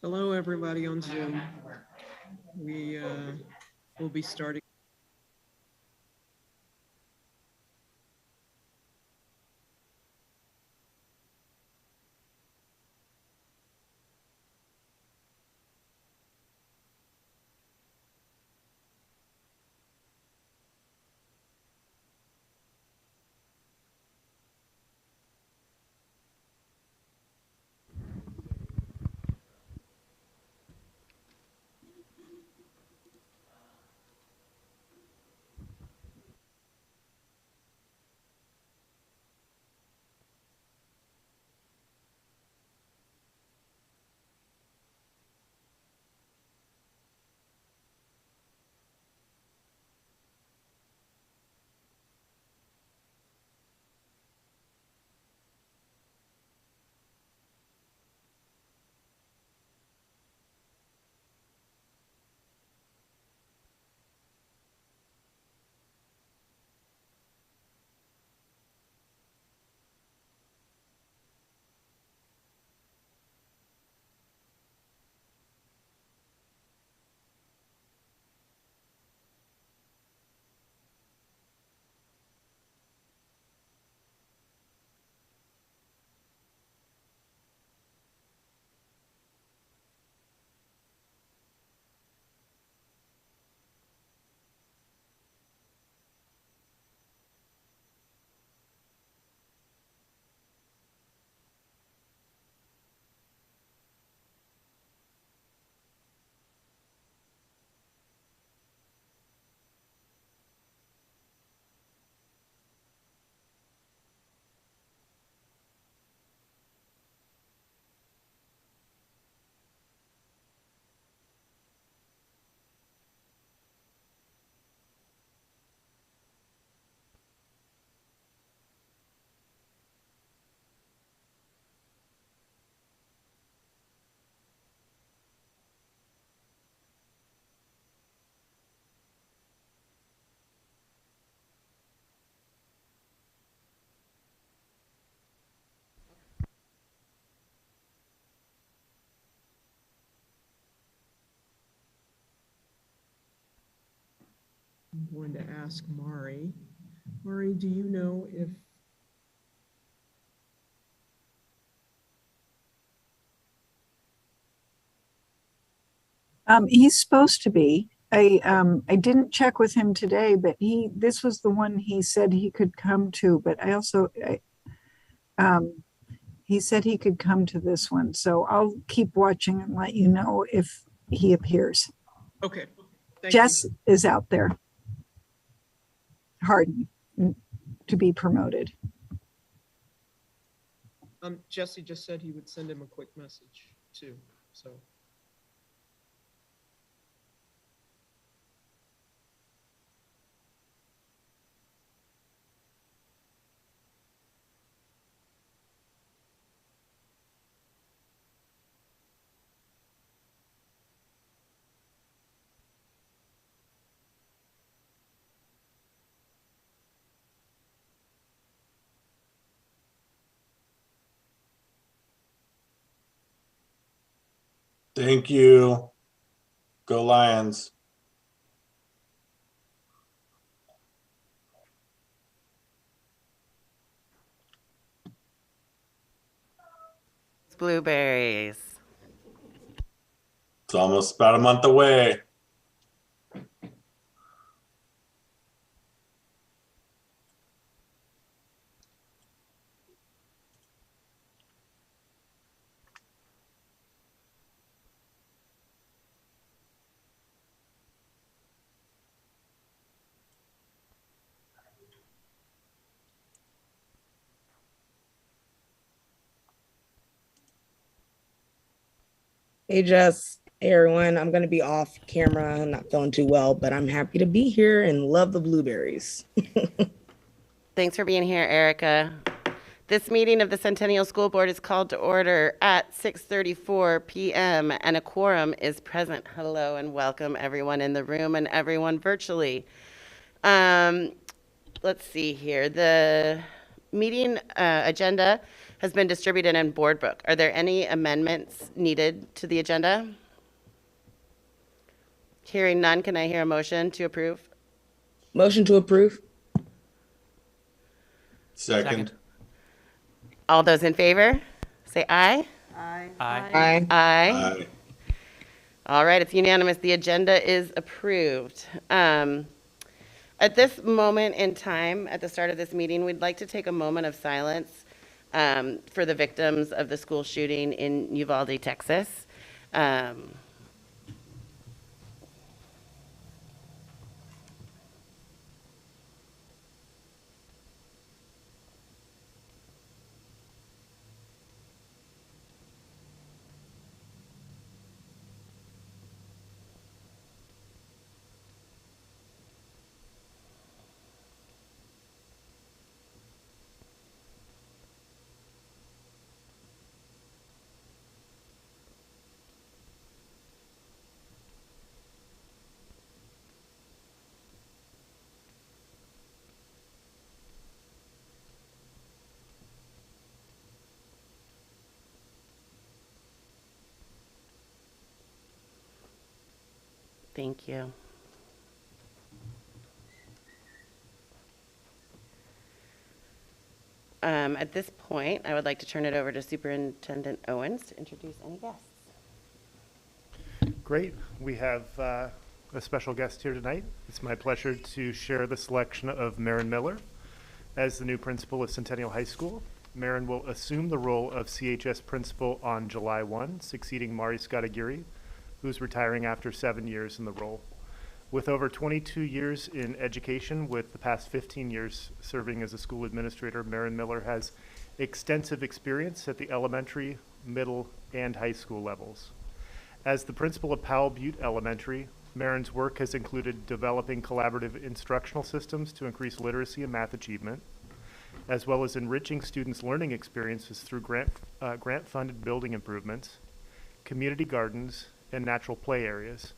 Hello, everybody on Zoom. We will be starting. I'm going to ask Mari. Mari, do you know if He's supposed to be. I didn't check with him today, but this was the one he said he could come to. But he said he could come to this one. So I'll keep watching and let you know if he appears. Okay. Jess is out there. Harden to be promoted. Jesse just said he would send him a quick message too. So. Thank you. Go Lions. Blueberries. It's almost about a month away. Hey, Jess. Hey, everyone. I'm going to be off camera. I'm not feeling too well, but I'm happy to be here and love the blueberries. Thanks for being here, Erica. This meeting of the Centennial School Board is called to order at 6:34 p.m. and a quorum is present. Hello and welcome everyone in the room and everyone virtually. Let's see here. The meeting agenda has been distributed in board book. Are there any amendments needed to the agenda? Hearing none, can I hear a motion to approve? Motion to approve. Second. All those in favor, say aye. Aye. Aye. Aye. Aye. All right, it's unanimous. The agenda is approved. At this moment in time, at the start of this meeting, we'd like to take a moment of silence for the victims of the school shooting in Uvalde, Texas. Thank you. At this point, I would like to turn it over to Superintendent Owens to introduce any guests. Great. We have a special guest here tonight. It's my pleasure to share the selection of Marin Miller as the new principal of Centennial High School. Marin will assume the role of CHS principal on July 1, succeeding Mari Scott-Aguirre, who's retiring after 7 years in the role. With over 22 years in education, with the past 15 years serving as a school administrator, Marin Miller has extensive experience at the elementary, middle, and high school levels. As the principal of Powell Butte Elementary, Marin's work has included developing collaborative instructional systems to increase literacy and math achievement, as well as enriching students' learning experiences through grant-funded building improvements, community gardens, and natural play areas.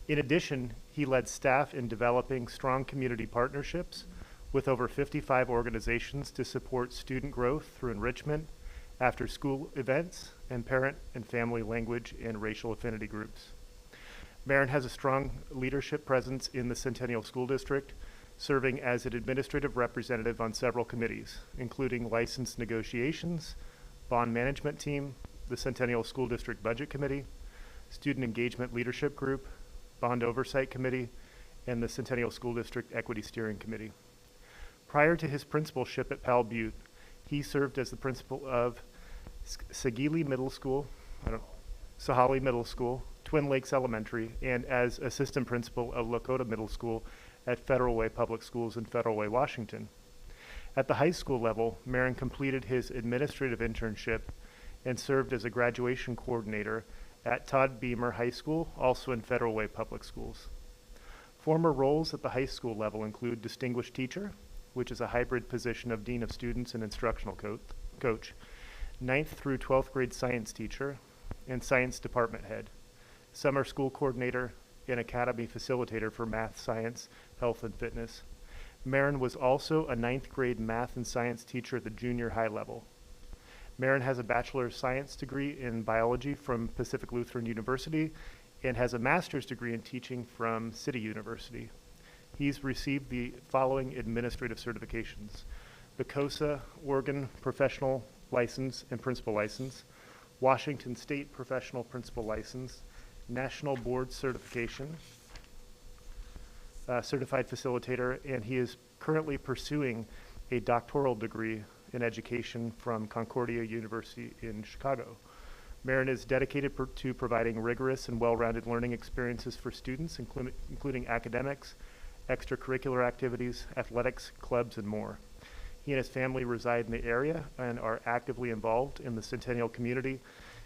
In addition, he led staff in developing strong community partnerships with over 55 organizations to support student growth through enrichment, after-school events, and parent and family language and racial affinity groups. Marin has a strong leadership presence in the Centennial School District, serving as an administrative representative on several committees, including license negotiations, bond management team, the Centennial School District Budget Committee, Student Engagement Leadership Group, Bond Oversight Committee, and the Centennial School District Equity Steering Committee. Prior to his principalship at Powell Butte, he served as the principal of Sagili Middle School, Sahali Middle School, Twin Lakes Elementary, and as assistant principal of Lakota Middle School at Federal Way Public Schools in Federal Way, Washington. At the high school level, Marin completed his administrative internship and served as a graduation coordinator at Todd Beamer High School, also in Federal Way Public Schools. Former roles at the high school level include Distinguished Teacher, which is a hybrid position of Dean of Students and Instructional Coach, 9th through 12th grade Science Teacher, and Science Department Head, Summer School Coordinator, and Academy Facilitator for Math, Science, Health, and Fitness. Marin was also a 9th grade Math and Science teacher at the junior high level. Marin has a Bachelor of Science degree in Biology from Pacific Lutheran University and has a Master's degree in Teaching from City University. He's received the following administrative certifications: the COSA Oregon Professional License and Principal License, Washington State Professional Principal License, National Board Certification, Certified Facilitator, and he is currently pursuing a doctoral degree in education from Concordia University in Chicago. Marin is dedicated to providing rigorous and well-rounded learning experiences for students, including academics, extracurricular activities, athletics, clubs, and more. He and his family reside in the area and are actively involved in the Centennial community,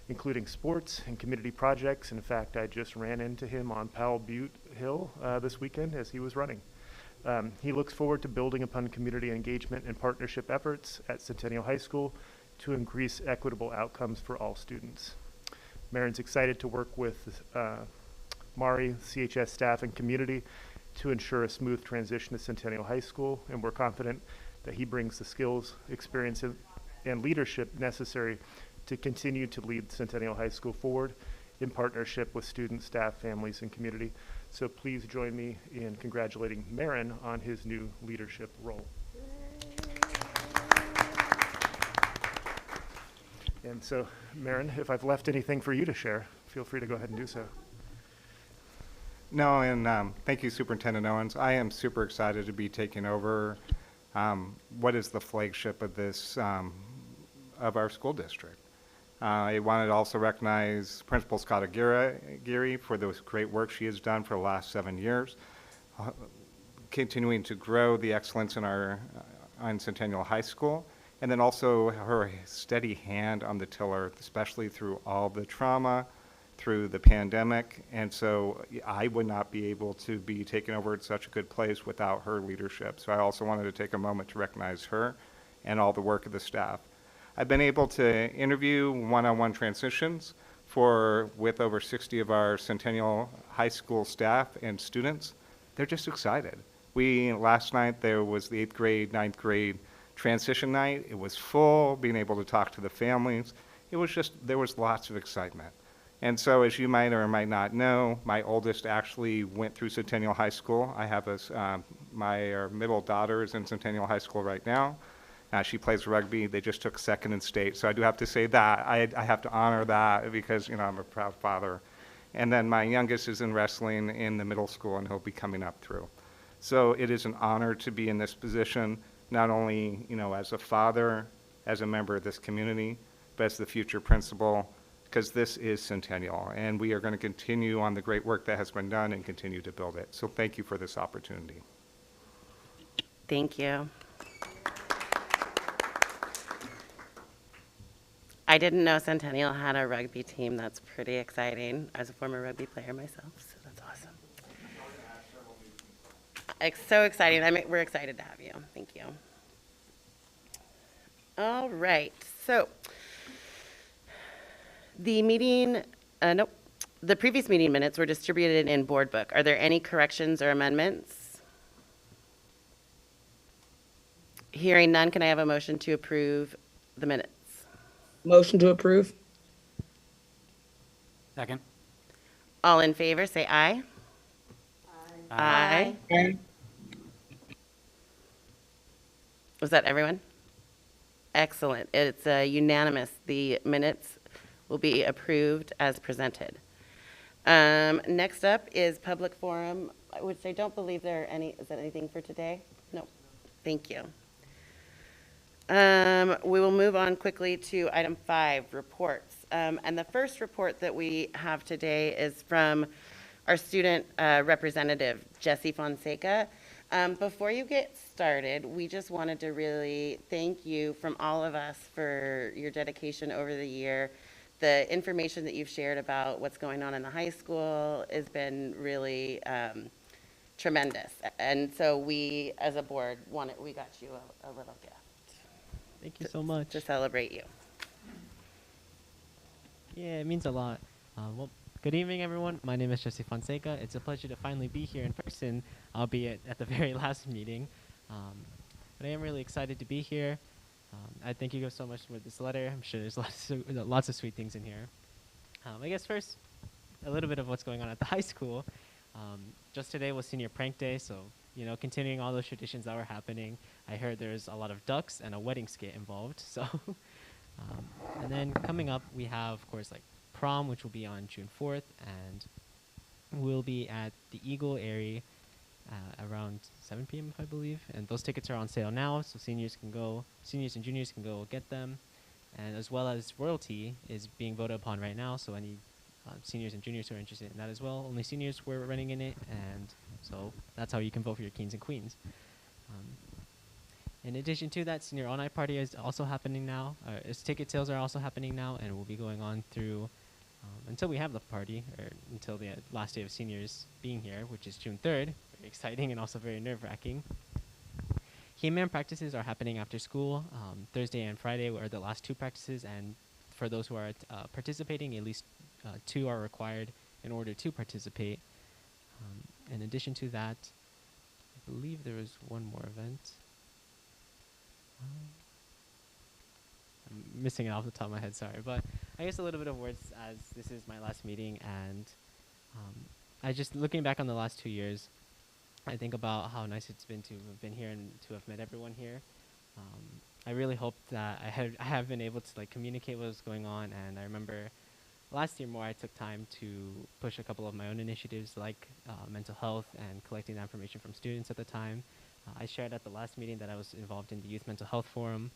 including sports and community projects. In fact, I just ran into him on Powell Butte Hill this weekend as he was running. He looks forward to building upon community engagement and partnership efforts at Centennial High School to increase equitable outcomes for all students. Marin's excited to work with Mari, CHS staff, and community to ensure a smooth transition to Centennial High School, and we're confident that he brings the skills, experience, and leadership necessary to continue to lead Centennial High School forward in partnership with students, staff, families, and community. So please join me in congratulating Marin on his new leadership role. And so, Marin, if I've left anything for you to share, feel free to go ahead and do so. No, and thank you, Superintendent Owens. I am super excited to be taking over what is the flagship of this, of our school district. I wanted to also recognize Principal Scott Aguirre for the great work she has done for the last 7 years, continuing to grow the excellence in our on Centennial High School, and then also her steady hand on the tiller, especially through all the trauma, through the pandemic. And so I would not be able to be taken over at such a good place without her leadership. So I also wanted to take a moment to recognize her and all the work of the staff. I've been able to interview one-on-one transitions with over 60 of our Centennial High School staff and students. They're just excited. Last night there was the 8th grade, 9th grade transition night. It was full, being able to talk to the families. There was lots of excitement. And so, as you might or might not know, my oldest actually went through Centennial High School. I have my middle daughter is in Centennial High School right now. She plays rugby. They just took second in state. So I do have to say that. I have to honor that because, I'm a proud father. And then my youngest is in wrestling in the middle school, and he'll be coming up through. So it is an honor to be in this position, not only, as a father, as a member of this community, but as the future principal, because this is Centennial, and we are going to continue on the great work that has been done and continue to build it. So thank you for this opportunity. Thank you. I didn't know Centennial had a rugby team. That's pretty exciting. I was a former rugby player myself, so that's awesome. It's so exciting. We're excited to have you. Thank you. All right. So the previous meeting minutes were distributed in board book. Are there any corrections or amendments? Hearing none, can I have a motion to approve the minutes? Motion to approve. Second. All in favor, say aye. Aye. Aye. Was that everyone? Excellent. It's unanimous. The minutes will be approved as presented. Next up is public forum, which I don't believe there are any. Is that anything for today? No. Thank you. We will move on quickly to item 5, reports. And the first report that we have today is from our student representative, Jessie Fonseca. Before you get started, we just wanted to really thank you from all of us for your dedication over the year. The information that you've shared about what's going on in the high school has been really tremendous. And so we, as a board, we got you a little gift. Thank you so much. To celebrate you. Yeah, it means a lot. Well, good evening, everyone. My name is Jessie Fonseca. It's a pleasure to finally be here in person, albeit at the very last meeting. But I am really excited to be here. I thank you guys so much for this letter. I'm sure there's lots of sweet things in here. I guess first, a little bit of what's going on at the high school. Just today was senior prank day, so continuing all those traditions that were happening. I heard there's a lot of ducks and a wedding skit involved. So, and then coming up, we have, of course, like prom, which will be on June 4th, and we'll be at the Eagle area around 7 p.m. I believe. And those tickets are on sale now, so seniors and juniors can go get them. And as well as royalty is being voted upon right now, so any seniors and juniors who are interested in that as well. Only seniors were running in it, and so that's how you can vote for your kings and queens. In addition to that, senior all-night party is also happening now. Ticket sales are also happening now, and will be going on through until we have the party, or until the last day of seniors being here, which is June 3rd. Very exciting and also very nerve-wracking. He-Man practices are happening after school. Thursday and Friday are the last 2 practices, and for those who are participating, at least 2 are required in order to participate. In addition to that, I believe there was one more event. I'm missing it off the top of my head, sorry. But I guess a little bit of words, as this is my last meeting, and I just looking back on the last 2 years, I think about how nice it's been to have been here and to have met everyone here. I really hope that I have been able to like communicate what was going on, and I remember last year more I took time to push a couple of my own initiatives like mental health and collecting that information from students at the time. I shared at the last meeting that I was involved in the Youth Mental Health Forum,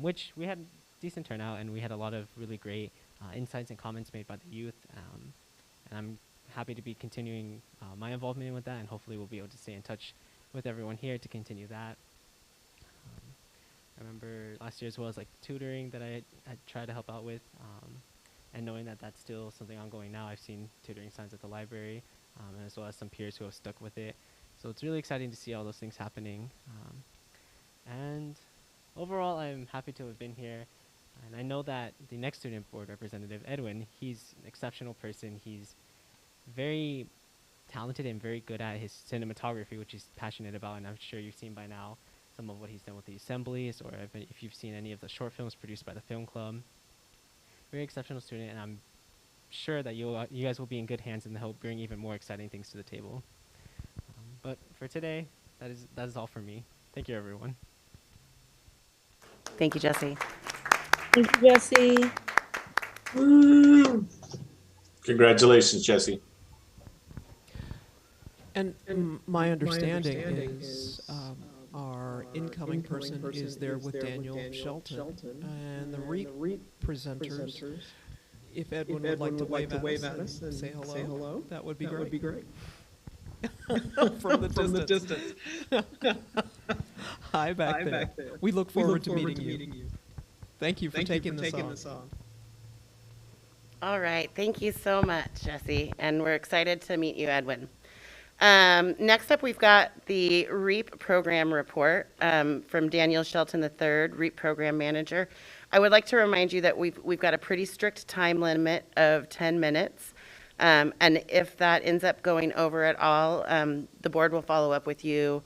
which we had decent turnout and we had a lot of really great insights and comments made by the youth. And I'm happy to be continuing my involvement with that, and hopefully we'll be able to stay in touch with everyone here to continue that. I remember last year as well as like tutoring that I tried to help out with, and knowing that that's still something ongoing now. I've seen tutoring signs at the library, and as well as some peers who have stuck with it. So it's really exciting to see all those things happening. And overall, I'm happy to have been here. And I know that the next student board representative, Edwin, he's an exceptional person. He's very talented and very good at his cinematography, which he's passionate about, and I'm sure you've seen by now some of what he's done with the assemblies, or if you've seen any of the short films produced by the film club. Very exceptional student, and I'm sure that you guys will be in good hands and help bring even more exciting things to the table. But for today, that is all for me. Thank you, everyone. Thank you, Jesse. Thank you, Jesse. Congratulations, Jesse. And my understanding is our incoming person is there with Daniel Shelton, and the REAP presenters. If Edwin would like to wave at us and say hello, that would be great. From the distance. Hi back there. We look forward to meeting you. Thank you for taking this on. All right. Thank you so much, Jesse. And we're excited to meet you, Edwin. Next up, we've got the REAP program report from Daniel Shelton III, REAP program manager. I would like to remind you that we've got a pretty strict time limit of 10 minutes. And if that ends up going over at all, the board will follow up with you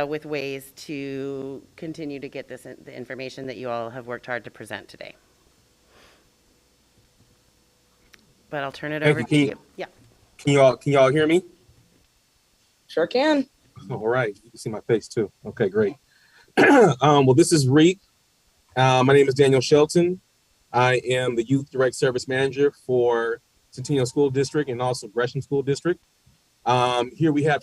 with ways to continue to get the information that you all have worked hard to present today. But I'll turn it over to you. Yeah. Can y'all hear me? Sure can. All right. You can see my face too. Okay, great. Well, this is REAP. My name is Daniel Shelton. I am the Youth Direct Service Manager for Centennial School District and also Gresham School District. Here we have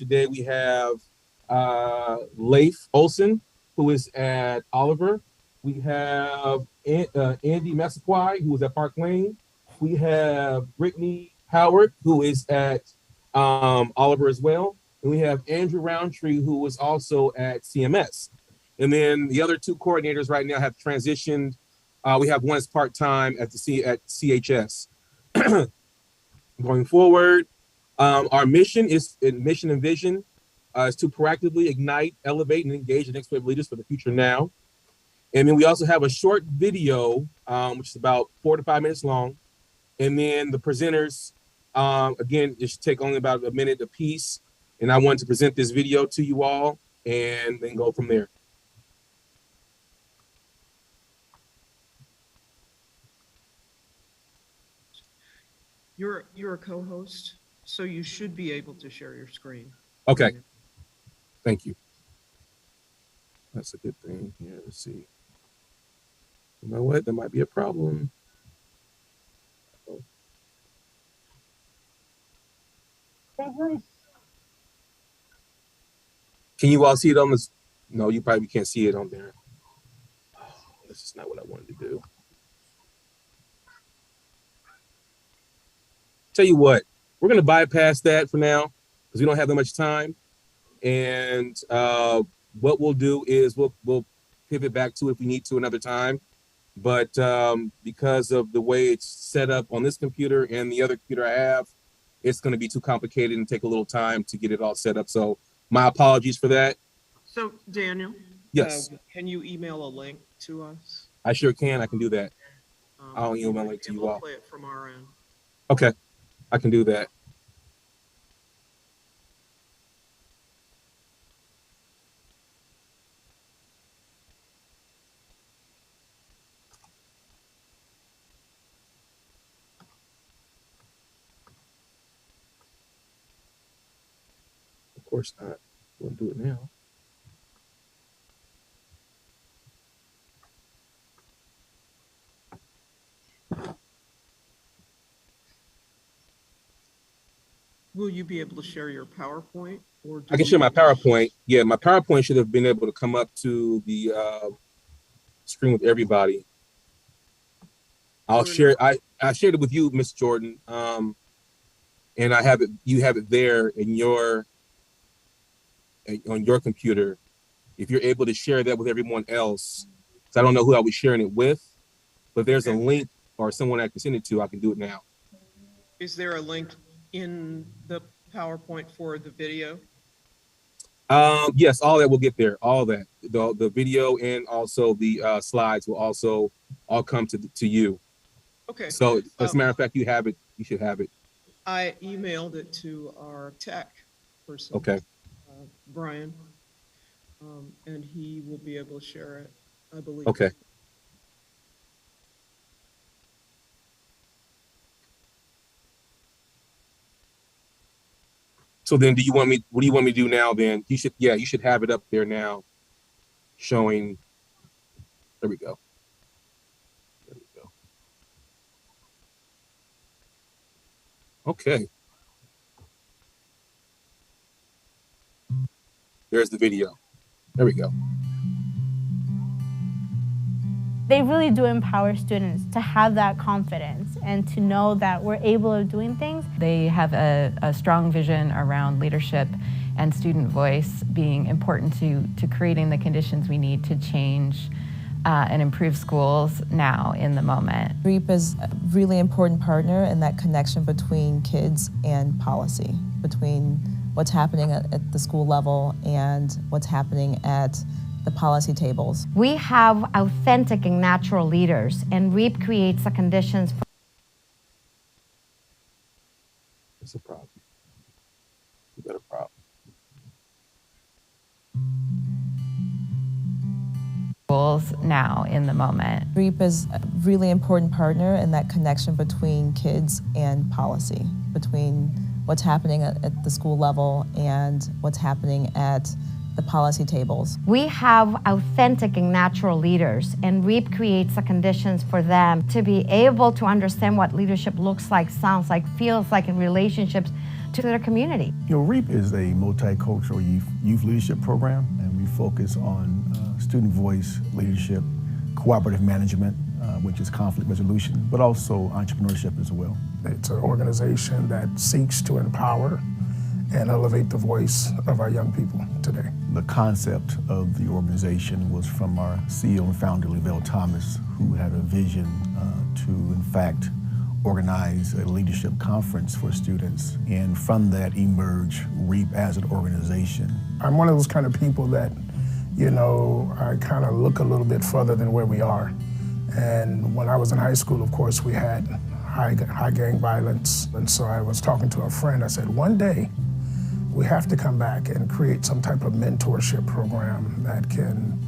Leif Olson, who is at Oliver. We have Andy Messaquai, who is at Park Lane. We have Brittany Howard, who is at Oliver as well. And we have Andrew Roundtree, who was also at CMS. And then the other two coordinators right now have transitioned. We have one is part-time at CHS. Going forward, our mission and vision is to proactively ignite, elevate, and engage the next wave of leaders for the future now. And then we also have a short video, which is about 4 to 5 minutes long. And then the presenters, again, it should take only about a minute apiece. And I wanted to present this video to you all and then go from there. You're a co-host, so you should be able to share your screen. Okay. Thank you. That's a good thing. Here, let's see. You know what? That might be a problem. Can you all see it on this? No, you probably can't see it on there. Oh, this is not what I wanted to do. Tell you what, we're going to bypass that for now because we don't have that much time. And what we'll do is we'll pivot back to it if we need to another time. But because of the way it's set up on this computer and the other computer I have, it's going to be too complicated and take a little time to get it all set up. So my apologies for that. So Daniel, Yes, can you email a link to us? I sure can. I can do that. I'll email a link to and you we'll all. play it from our end. Okay, I can do that. course not. We'll do it now. Will you be able to share your PowerPoint or? I can share my PowerPoint. Yeah, my PowerPoint should have been able to come up to the screen with everybody. I'll share. I shared it with you, Miss Jordan, and I have it. You have it there in your on your computer. If you're able to share that with everyone else, because I don't know who I'll be sharing it with, but there's a link or someone I can send it to. I can do it now. Is there a link in the PowerPoint for the video? Yes, all that will get there. All that the video and also the slides will also all come to you. Okay. So as a matter of fact, you have it. You should have it. I emailed it to our tech person. Okay. Brian, and he will be able to share it, I believe. Okay. So then do you want me, what do you want me to do now then? You should have it up there now showing, there we go. There we go. Okay. There's the video. There we go. They really do empower students to have that confidence and to know that we're able of doing things. They have a strong vision around leadership and student voice being important to creating the conditions we need to change and improve schools now in the moment. REAP is a really important partner in that connection between kids and policy, between what's happening at the school level and what's happening at the policy tables. We have authentic and natural leaders, and REAP creates the conditions for It's a problem. You got a problem. Schools now in the moment. REAP is a really important partner in that connection between kids and policy, between what's happening at the school level and what's happening at the policy tables. We have authentic and natural leaders, and REAP creates the conditions for them to be able to understand what leadership looks like, sounds like, feels like in relationships to their community. REAP is a multicultural youth leadership program, and we focus on student voice, leadership, cooperative management, which is conflict resolution, but also entrepreneurship as well. It's an organization that seeks to empower and elevate the voice of our young people today. The concept of the organization was from our CEO and founder, Lavelle Thomas, who had a vision to, in fact, organize a leadership conference for students. And from that emerged REAP as an organization. I'm one of those kind of people that, I kind of look a little bit further than where we are. And when I was in high school, of course, we had high gang violence. And so I was talking to a friend, I said, one day, we have to come back and create some type of mentorship program that can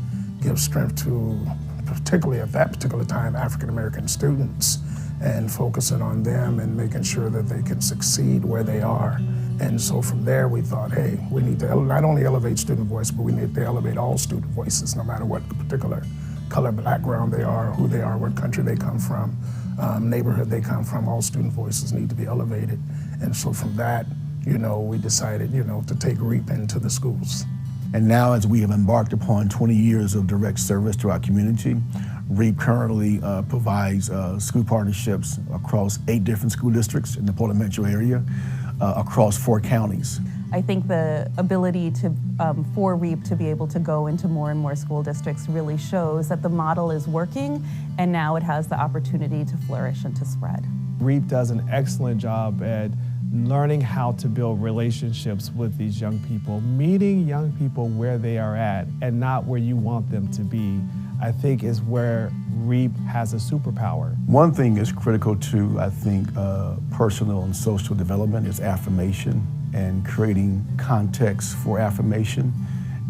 give strength to, particularly at that particular time, African-American students, and focusing on them and making sure that they can succeed where they are. And so from there, we thought, hey, we need to not only elevate student voice, but we need to elevate all student voices, no matter what particular color, background they are, who they are, what country they come from, neighborhood they come from. All student voices need to be elevated. And so from that, we decided, to take REAP into the schools. And now, as we have embarked upon 20 years of direct service to our community, REAP currently provides school partnerships across 8 different school districts in the Portland metro area, across 4 counties. I think the ability for REAP to be able to go into more and more school districts really shows that the model is working, and now it has the opportunity to flourish and to spread. REAP does an excellent job at learning how to build relationships with these young people, meeting young people where they are at and not where you want them to be, I think is where REAP has a superpower. One thing is critical to, I think, personal and social development is affirmation and creating context for affirmation.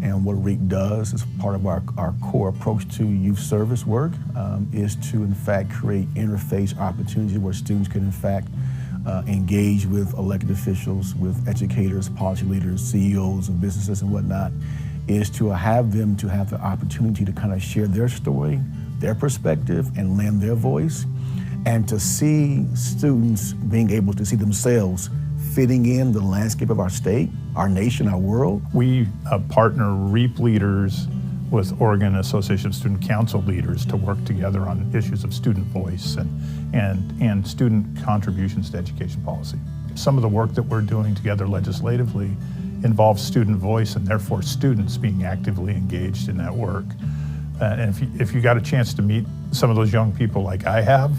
And what REAP does as part of our core approach to youth service work is to, in fact, create interface opportunities where students can, in fact, engage with elected officials, with educators, policy leaders, CEOs of businesses and whatnot, is to have them to have the opportunity to kind of share their story, their perspective, and lend their voice, and to see students being able to see themselves fitting in the landscape of our state, our nation, our world. We partner REAP leaders with Oregon Association of Student Council leaders to work together on issues of student voice and student contributions to education policy. Some of the work that we're doing together legislatively involves student voice and therefore students being actively engaged in that work. And if you got a chance to meet some of those young people like I have,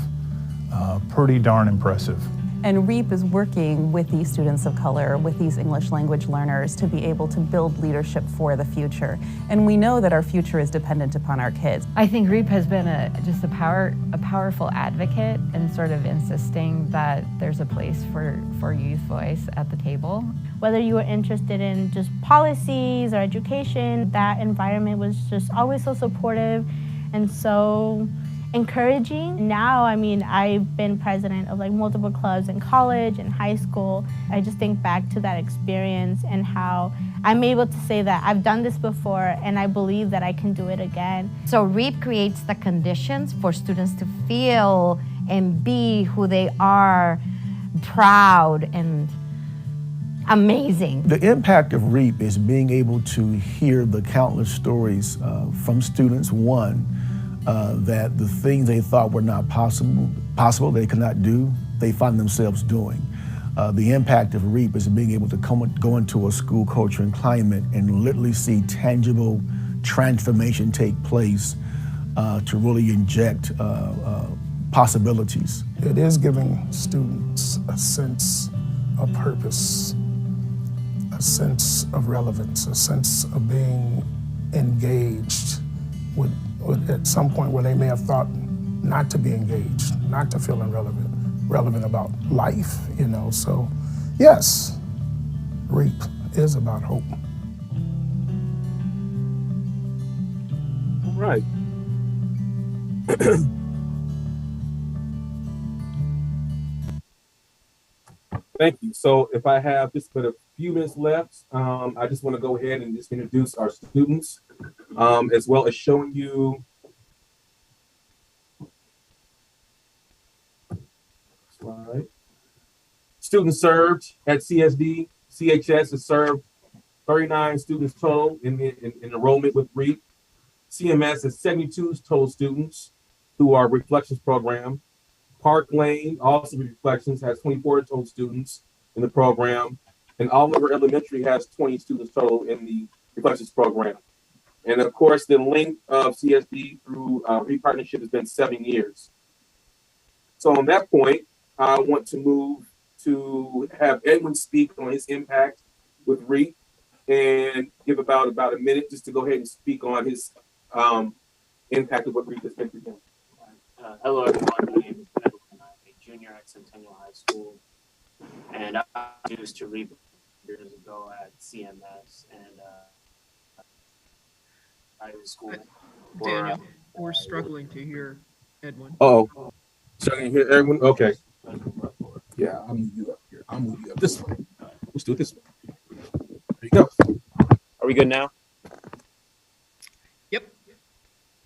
pretty darn impressive. And REAP is working with these students of color, with these English language learners to be able to build leadership for the future. And we know that our future is dependent upon our kids. I think REAP has been just a powerful advocate in sort of insisting that there's a place for youth voice at the table. Whether you were interested in just policies or education, that environment was just always so supportive and so encouraging. Now, I mean, I've been president of like multiple clubs in college and high school. I just think back to that experience and how I'm able to say that I've done this before and I believe that I can do it again. So REAP creates the conditions for students to feel and be who they are, proud and amazing. The impact of REAP is being able to hear the countless stories from students, one, that the things they thought were not possible, they could not do, they find themselves doing. The impact of REAP is being able to go into a school culture and climate and literally see tangible transformation take place to really inject possibilities. It is giving students a sense of purpose, a sense of relevance, a sense of being engaged with at some point where they may have thought not to be engaged, not to feel relevant about life, you know. So yes, REAP is about hope. All right. Thank you. So if I have just but a few minutes left, I just want to go ahead and just introduce our students, as well as showing you slide. Students served at CSD. CHS has served 39 students total in enrollment with REAP. CMS has 72 total students through our Reflections program. Park Lane, also Reflections, has 24 total students in the program. And Oliver Elementary has 20 students total in the Reflections program. And of course, the length of CSD through REAP partnership has been 7 years. So on that point, I want to move to have Edwin speak on his impact with REAP and give about a minute just to go ahead and speak on his impact of what REAP has been for him. Hello, everyone. My name is Edwin. I'm a junior at Centennial High School, and I was introduced to REAP years ago at CMS and private school. Daniel, we're struggling to hear Edwin. Oh, struggling to hear Edwin? Okay. Yeah, I'll move you up here. I'll move you up this way. Let's do it this way. There you go. Are we good now? Yep.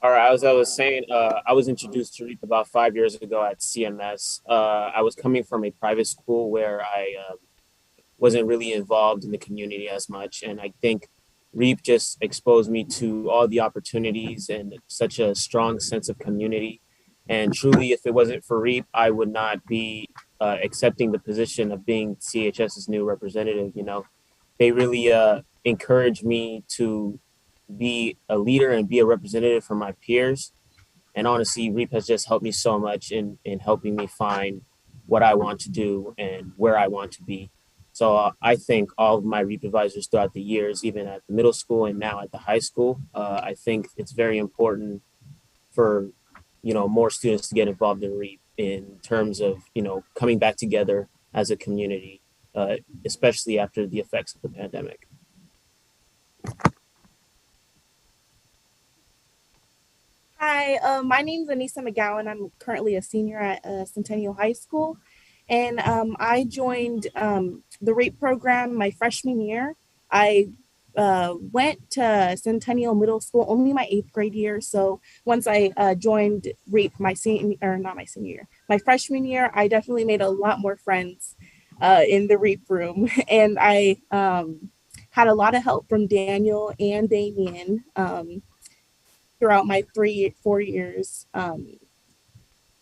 All right, as I was saying, I was introduced to REAP about 5 years ago at CMS. I was coming from a private school where I wasn't really involved in the community as much. And I think REAP just exposed me to all the opportunities and such a strong sense of community. And truly, if it wasn't for REAP, I would not be accepting the position of being CHS's new representative. You know, they really encouraged me to be a leader and be a representative for my peers. And honestly, REAP has just helped me so much in helping me find what I want to do and where I want to be. So I think all of my REAP advisors throughout the years, even at the middle school and now at the high school, I think it's very important for, you know, more students to get involved in REAP in terms of, you know, coming back together as a community, especially after the effects of the pandemic. Hi, my name is Anissa McGowan. I'm currently a senior at Centennial High School. And I joined the RAPE program my freshman year. I went to Centennial Middle School only my 8th grade year. So once I joined RAPE my senior, or not my senior year, my freshman year, I definitely made a lot more friends in the RAPE room. And I had a lot of help from Daniel and Damien throughout my 4 years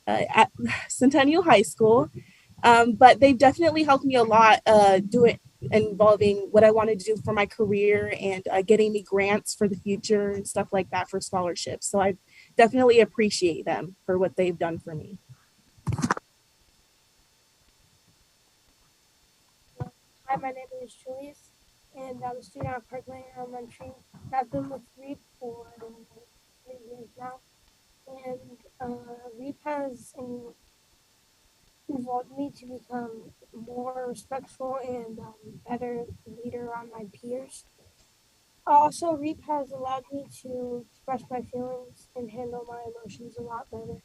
at Centennial High School. But they've definitely helped me a lot involving what I wanted to do for my career and getting me grants for the future and stuff like that for scholarships. So I definitely appreciate them for what they've done for me. Hi, my name is Julius, and I'm a student at Parkland Elementary. I've been with REAP for 3 years now, and REAP has involved me to become more respectful and better leader on my peers. Also, REAP has allowed me to express my feelings and handle my emotions a lot better.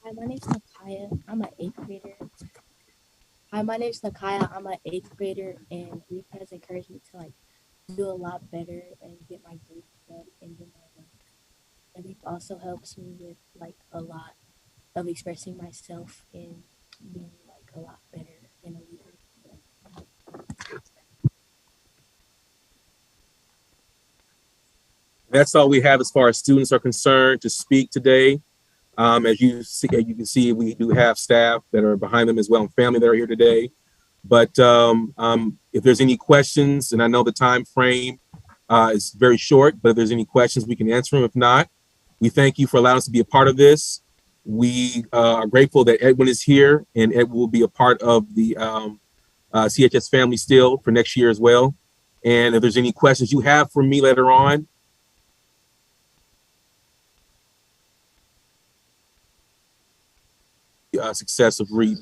Hi, my name's Nakaya. I'm an 8th grader. Hi, my name's Nakaya. I'm an 8th grader, and REAP has encouraged me to like do a lot better and get my grades up and do my work. And REAP also helps me with like a lot of expressing myself and being like a lot better in a leader. That's all we have as far as students are concerned to speak today. As you can see, we do have staff that are behind them as well, and family that are here today. But if there's any questions, and I know the time frame is very short, but if there's any questions, we can answer them. If not, we thank you for allowing us to be a part of this. We are grateful that Edwin is here, and Ed will be a part of the CHS family still for next year as well. And if there's any questions you have for me later on, success of REAP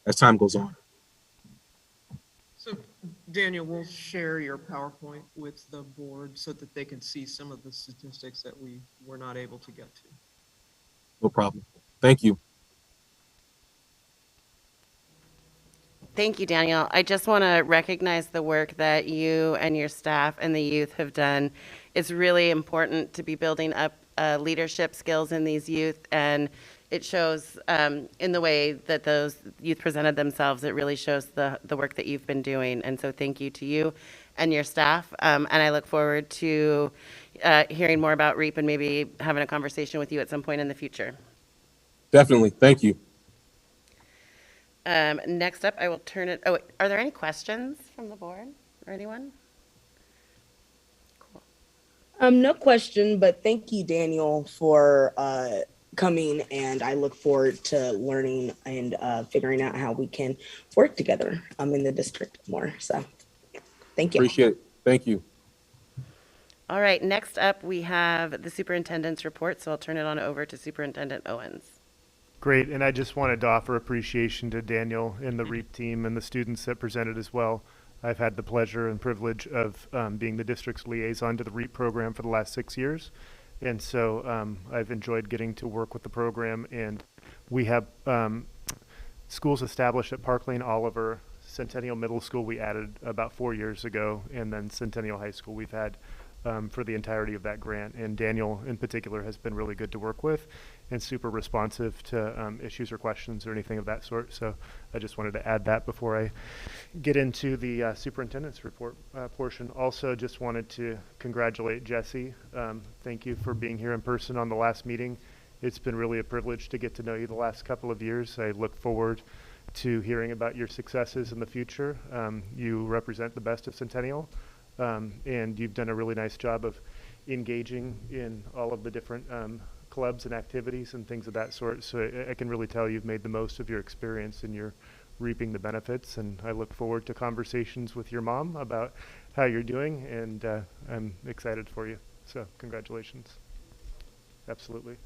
as time goes on. So Daniel, we'll share your PowerPoint with the board so that they can see some of the statistics that we were not able to get to. No problem. Thank you. Thank you, Daniel. I just want to recognize the work that you and your staff and the youth have done. It's really important to be building up leadership skills in these youth, and it shows in the way that those youth presented themselves. It really shows the work that you've been doing. And so thank you to you and your staff. And I look forward to hearing more about REAP and maybe having a conversation with you at some point in the future. Definitely. Thank you. Next up, I will turn it. Oh, are there any questions from the board or anyone? No question, but thank you, Daniel, for coming, and I look forward to learning and figuring out how we can work together in the district more. So thank you. Appreciate it. Thank you. All right, next up we have the superintendent's report, so I'll turn it on over to Superintendent Owens. Great, and I just wanted to offer appreciation to Daniel and the REAP team and the students that presented as well. I've had the pleasure and privilege of being the district's liaison to the REAP program for the last 6 years. And so I've enjoyed getting to work with the program. And we have schools established at Park Lane, Oliver, Centennial Middle School we added about 4 years ago, and then Centennial High School we've had for the entirety of that grant. And Daniel in particular has been really good to work with and super responsive to issues or questions or anything of that sort. So I just wanted to add that before I get into the superintendent's report portion. Also just wanted to congratulate Jesse. Thank you for being here in person on the last meeting. It's been really a privilege to get to know you the last couple of years. I look forward to hearing about your successes in the future. You represent the best of Centennial. And you've done a really nice job of engaging in all of the different clubs and activities and things of that sort. So I can really tell you've made the most of your experience and you're reaping the benefits. And I look forward to conversations with your mom about how you're doing. And I'm excited for you. So congratulations. Absolutely.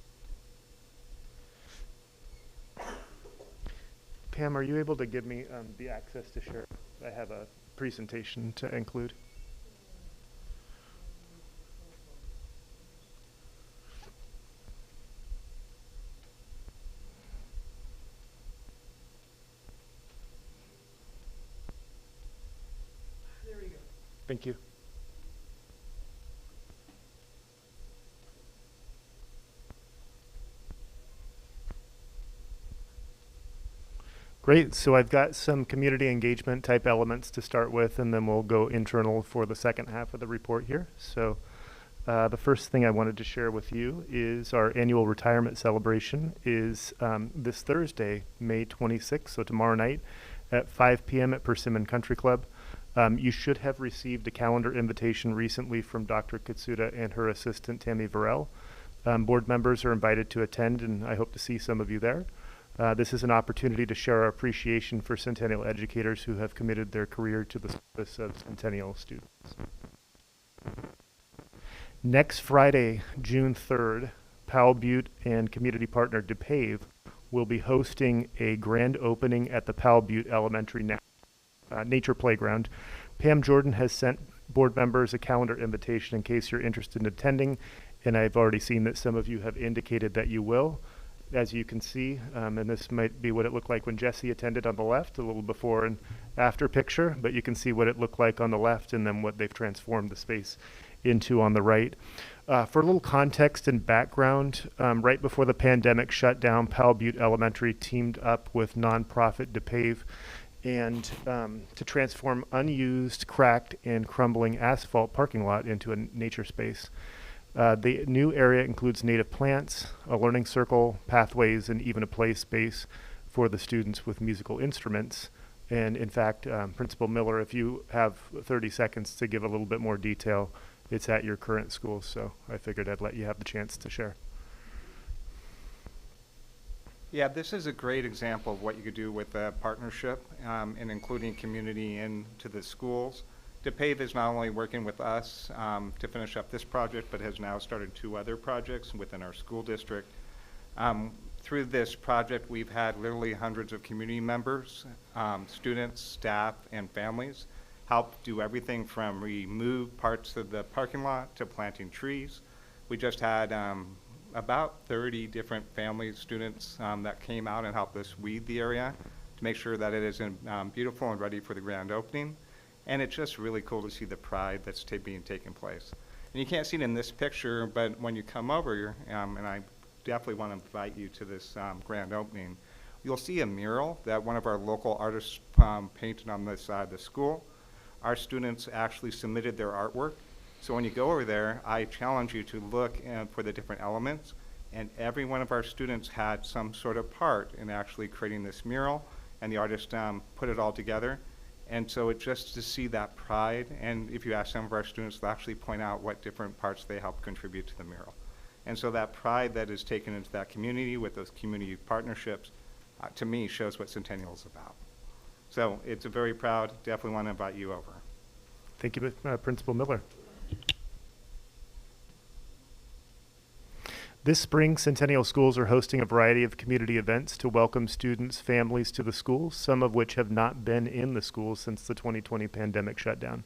Pam, are you able to give me the access to share? I have a presentation to include. Thank you. Great, so I've got some community engagement type elements to start with, and then we'll go internal for the second half of the report here. So the first thing I wanted to share with you is our annual retirement celebration is this Thursday, May 26th, so tomorrow night at 5 p.m. at Persimmon Country Club. You should have received a calendar invitation recently from Dr. Katsuda and her assistant, Tammy Varel. Board members are invited to attend, and I hope to see some of you there. This is an opportunity to share our appreciation for Centennial educators who have committed their career to the service of Centennial students. Next Friday, June 3rd, Powell Butte and community partner DePave will be hosting a grand opening at the Powell Butte Elementary Nature Playground. Pam Jordan has sent board members a calendar invitation in case you're interested in attending, and I've already seen that some of you have indicated that you will. As you can see, and this might be what it looked like when Jesse attended on the left, a little before and after picture, but you can see what it looked like on the left and then what they've transformed the space into on the right. For a little context and background, right before the pandemic shut down, Powell Butte Elementary teamed up with nonprofit DePave and to transform unused, cracked, and crumbling asphalt parking lot into a nature space. The new area includes native plants, a learning circle, pathways, and even a play space for the students with musical instruments. And in fact, Principal Miller, if you have 30 seconds to give a little bit more detail, it's at your current school, so I figured I'd let you have the chance to share. Yeah, this is a great example of what you could do with a partnership and including community into the schools. DePave is not only working with us to finish up this project, but has now started 2 other projects within our school district. Through this project, we've had literally hundreds of community members, students, staff, and families help do everything from remove parts of the parking lot to planting trees. We just had about 30 different families, students that came out and helped us weed the area to make sure that it is beautiful and ready for the grand opening. And it's just really cool to see the pride that's being taken place. And you can't see it in this picture, but when you come over, and I definitely want to invite you to this grand opening, you'll see a mural that one of our local artists painted on the side of the school. Our students actually submitted their artwork. So when you go over there, I challenge you to look for the different elements. And every one of our students had some sort of part in actually creating this mural, and the artist put it all together. And so it's just to see that pride, and if you ask some of our students, they'll actually point out what different parts they help contribute to the mural. And so that pride that is taken into that community with those community partnerships, to me, shows what Centennial is about. So it's a very proud, definitely want to invite you over. Thank you, Principal Miller. This spring, Centennial schools are hosting a variety of community events to welcome students, families to the schools, some of which have not been in the schools since the 2020 pandemic shutdown.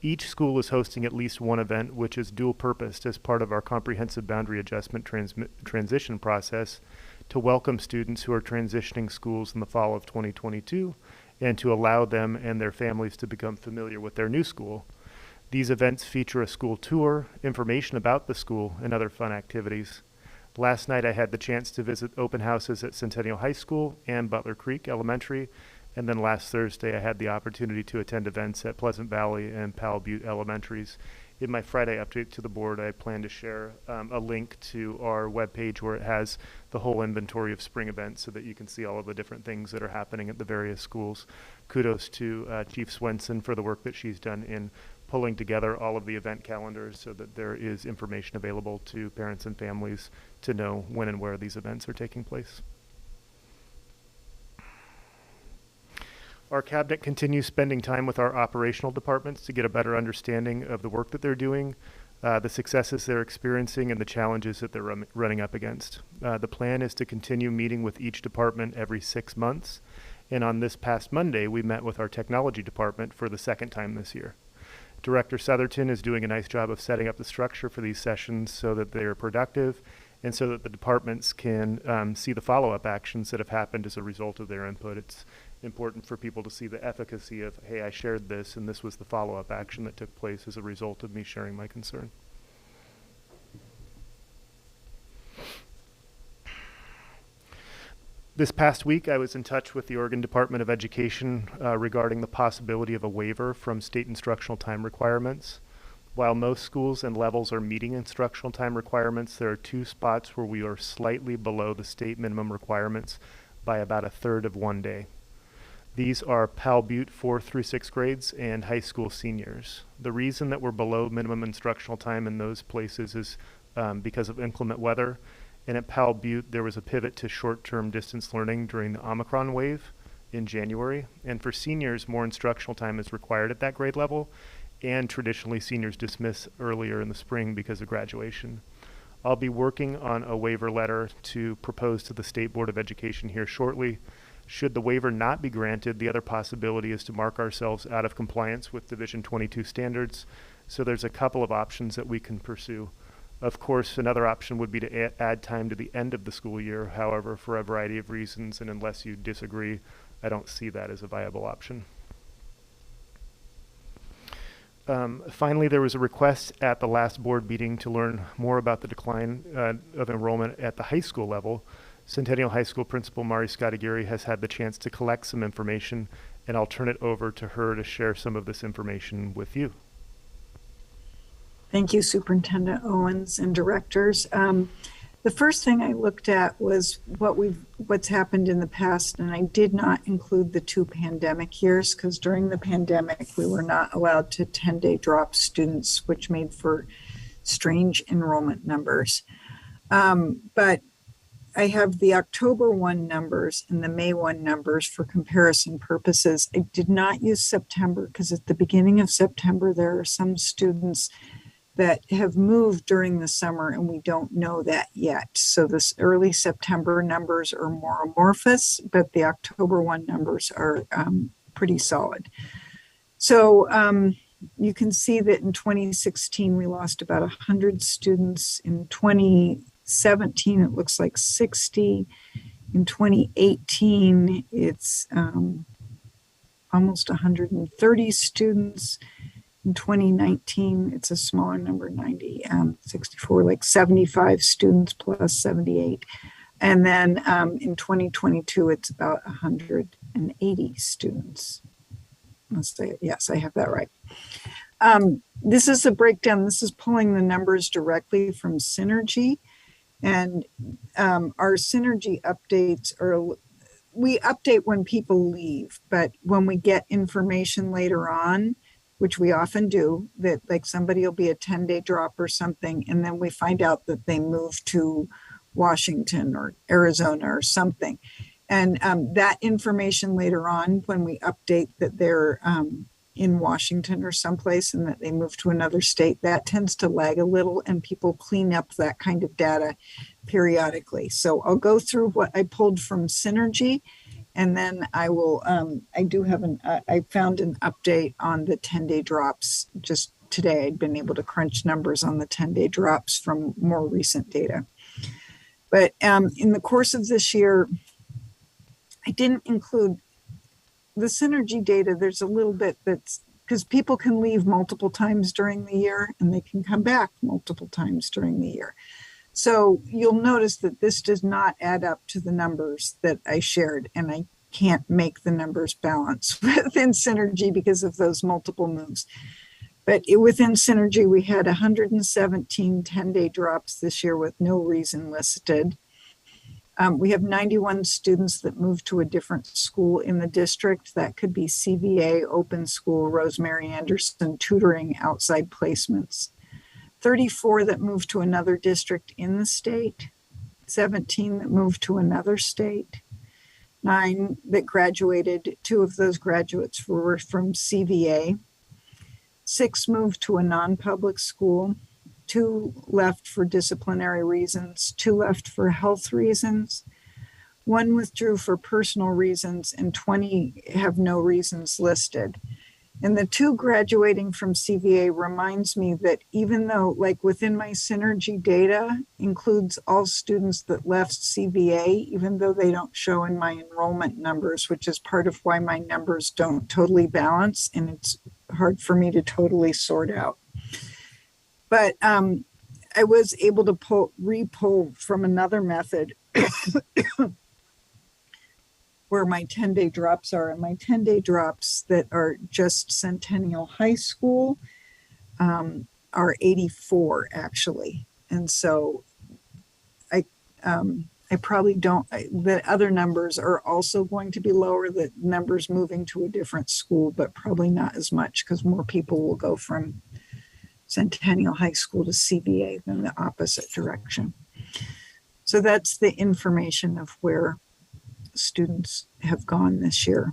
Each school is hosting at least one event, which is dual-purposed as part of our comprehensive boundary adjustment transition process to welcome students who are transitioning schools in the fall of 2022 and to allow them and their families to become familiar with their new school. These events feature a school tour, information about the school, and other fun activities. Last night I had the chance to visit open houses at Centennial High School and Butler Creek Elementary, and then last Thursday I had the opportunity to attend events at Pleasant Valley and Powell Butte Elementaries. In my Friday update to the board, I plan to share a link to our webpage where it has the whole inventory of spring events so that you can see all of the different things that are happening at the various schools. Kudos to Chief Swenson for the work that she's done in pulling together all of the event calendars so that there is information available to parents and families to know when and where these events are taking place. Our cabinet continues spending time with our operational departments to get a better understanding of the work that they're doing, the successes they're experiencing, and the challenges that they're running up against. The plan is to continue meeting with each department every 6 months, and on this past Monday, we met with our technology department for the second time this year. Director Southerton is doing a nice job of setting up the structure for these sessions so that they are productive and so that the departments can see the follow-up actions that have happened as a result of their input. important for people to see the efficacy of, hey, I shared this, and this was the follow-up action that took place as a result of me sharing my concern. This past week, I was in touch with the Oregon Department of Education regarding the possibility of a waiver from state instructional time requirements. While most schools and levels are meeting instructional time requirements, there are 2 spots where we are slightly below the state minimum requirements by about 1/3 of 1 day. These are Pal Butte 4th through 6th grades and high school seniors. The reason that we're below minimum instructional time in those places is because of inclement weather. And at Pal Butte, there was a pivot to short-term distance learning during the Omicron wave in January. And for seniors, more instructional time is required at that grade level. And traditionally, seniors dismiss earlier in the spring because of graduation. I'll be working on a waiver letter to propose to the State Board of Education here shortly. Should the waiver not be granted, the other possibility is to mark ourselves out of compliance with Division 22 standards. So there's a couple of options that we can pursue. Of course, another option would be to add time to the end of the school year. However, for a variety of reasons, and unless you disagree, I don't see that as a viable option. Finally, there was a request at the last board meeting to learn more about the decline of enrollment at the high school level. Centennial High School Principal Mari Scottagiri has had the chance to collect some information, and I'll turn it over to her to share some of this information with you. Thank you, Superintendent Owens and directors. The first thing I looked at was what's happened in the past, and I did not include the 2 pandemic years because during the pandemic we were not allowed to 10-day drop students, which made for strange enrollment numbers. But I have the October 1 numbers and the May 1 numbers for comparison purposes. I did not use September because at the beginning of September there are some students that have moved during the summer and we don't know that yet. So this early September numbers are more amorphous, but the October 1 numbers are pretty solid. So you can see that in 2016, we lost about 100 students. In 2017, it looks like 60. In 2018, it's almost 130 students. In 2019, it's a smaller number, 90, 64, like 75 students plus 78. And then in 2022, it's about 180 students. Let's say, yes, I have that right. This is a breakdown. This is pulling the numbers directly from Synergy. And our Synergy updates are, we update when people leave, but when we get information later on, which we often do, that like somebody will be a 10-day drop or something, and then we find out that they moved to Washington or Arizona or something. And that information later on, when we update that they're in Washington or someplace and that they moved to another state, that tends to lag a little and people clean up that kind of data periodically. So I'll go through what I pulled from Synergy. And then I will, I do have I found an update on the 10-day drops just today. I'd been able to crunch numbers on the 10-day drops from more recent data. But in the course of this year, I didn't include the Synergy data. There's a little bit that's, because people can leave multiple times during the year and they can come back multiple times during the year. So you'll notice that this does not add up to the numbers that I shared, and I can't make the numbers balance within Synergy because of those multiple moves. But within Synergy, we had 117 10-day drops this year with no reason listed. We have 91 students that moved to a different school in the district. That could be CVA, open school, Rosemary Anderson, tutoring, outside placements. 34 that moved to another district in the state, 17 that moved to another state, 9 that graduated. 2 of those graduates were from CVA. 6 moved to a non-public school. 2 left for disciplinary reasons. 2 left for health reasons. 1 withdrew for personal reasons, and 20 have no reasons listed. And the two graduating from CVA reminds me that even though, like within my Synergy data includes all students that left CVA, even though they don't show in my enrollment numbers, which is part of why my numbers don't totally balance, and it's hard for me to totally sort out. But I was able to re-pull from another method where my 10-day drops are, and my 10-day drops that are just Centennial High School are 84 actually. And so I probably don't, the other numbers are also going to be lower, the numbers moving to a different school, but probably not as much because more people will go from Centennial High School to CVA than the opposite direction. So that's the information of where students have gone this year.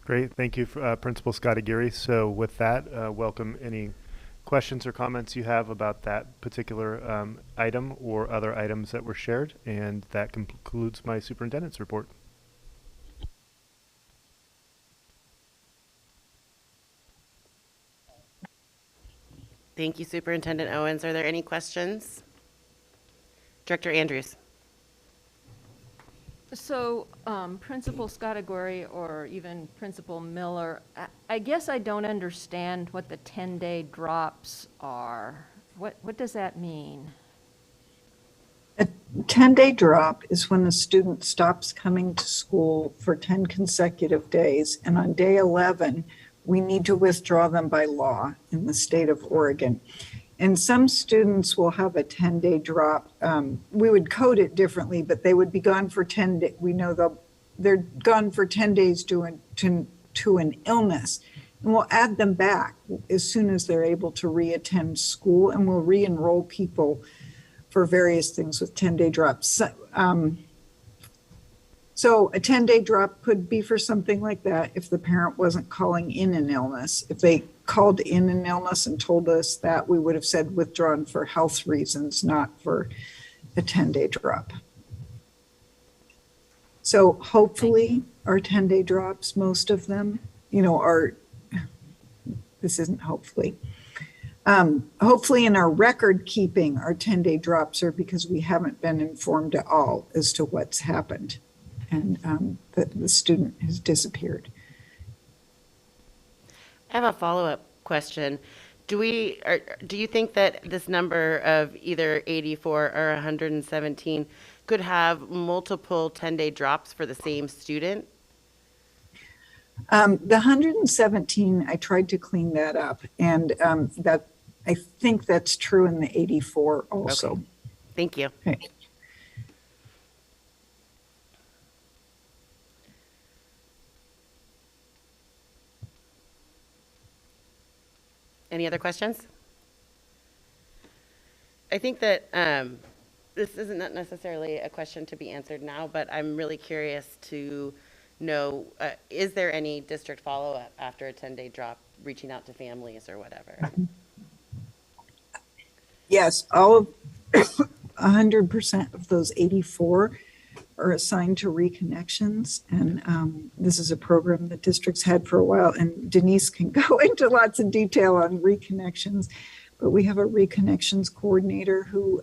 Great, thank you, Principal Scott Aguirre. So with that, welcome any questions or comments you have about that particular item or other items that were shared, and that concludes my superintendent's report. Thank you, Superintendent Owens. Are there any questions? Director Andrews. So Principal Scott Aguirre or even Principal Miller, I guess I don't understand what the 10-day drops are. What does that mean? A 10-day drop is when a student stops coming to school for 10 consecutive days, and on day 11, we need to withdraw them by law in the state of Oregon. And some students will have a 10-day drop. We would code it differently, but they would be gone for 10 days. We know they're gone for 10 days to an illness. And we'll add them back as soon as they're able to reattend school, and we'll re-enroll people for various things with 10-day drops. So a 10-day drop could be for something like that if the parent wasn't calling in an illness. If they called in an illness and told us that, we would have said withdrawn for health reasons, not for a 10-day drop. So hopefully our 10-day drops, most of them, are, this isn't hopefully. Hopefully in our record keeping, our 10-day drops are because we haven't been informed at all as to what's happened, and the student has disappeared. I have a follow-up question. Do you think that this number of either 84 or 117 could have multiple 10-day drops for the same student? The 117, I tried to clean that up, and that I think that's true in the 84 also. Okay. Thank you. Okay. Any other questions? I think that this isn't necessarily a question to be answered now, but I'm really curious to know, is there any district follow-up after a 10-day drop, reaching out to families or whatever? Yes, all of 100% of those 84 are assigned to reconnections. And this is a program that districts had for a while, and Denise can go into lots of detail on reconnections, but we have a reconnections coordinator who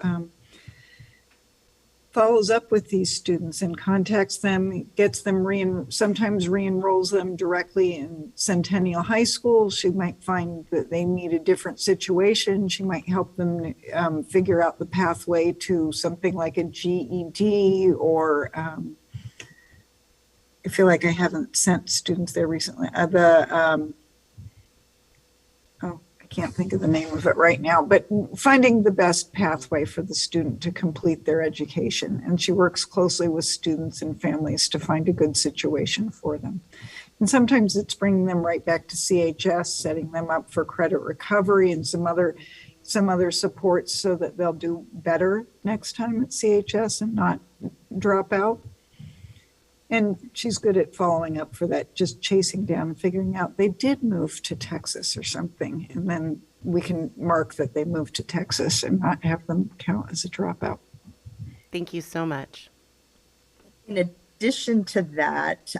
follows up with these students and contacts them, gets them sometimes re-enrolls them directly in Centennial High School. She might find that they need a different situation. She might help them figure out the pathway to something like a GED, or I feel like I haven't sent students there recently. I can't think of the name of it right now, but finding the best pathway for the student to complete their education. And she works closely with students and families to find a good situation for them. And sometimes it's bringing them right back to CHS, setting them up for credit recovery and some other supports so that they'll do better next time at CHS and not drop out. And she's good at following up for that, just chasing down and figuring out they did move to Texas or something. And then we can mark that they moved to Texas and not have them count as a dropout. Thank you so much. In addition to that,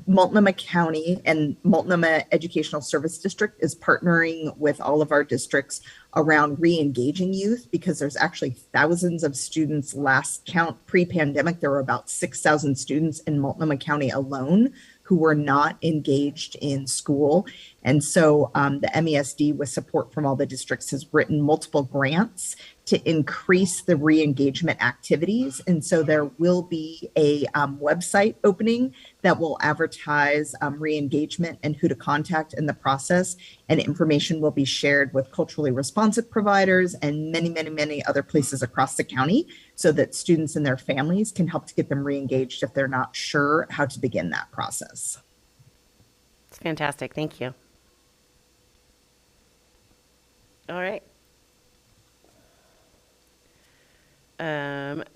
Multnomah County and Multnomah Educational Service District is partnering with all of our districts around re-engaging youth, because there's actually thousands of students. Last count pre-pandemic, there were about 6,000 students in Multnomah County alone who were not engaged in school. And so the MESD, with support from all the districts, has written multiple grants to increase the re-engagement activities. And so there will be a website opening that will advertise re-engagement and who to contact in the process. And information will be shared with culturally responsive providers and many, many, many other places across the county, so that students and their families can help to get them re-engaged if they're not sure how to begin that process. It's fantastic. Thank you. All right.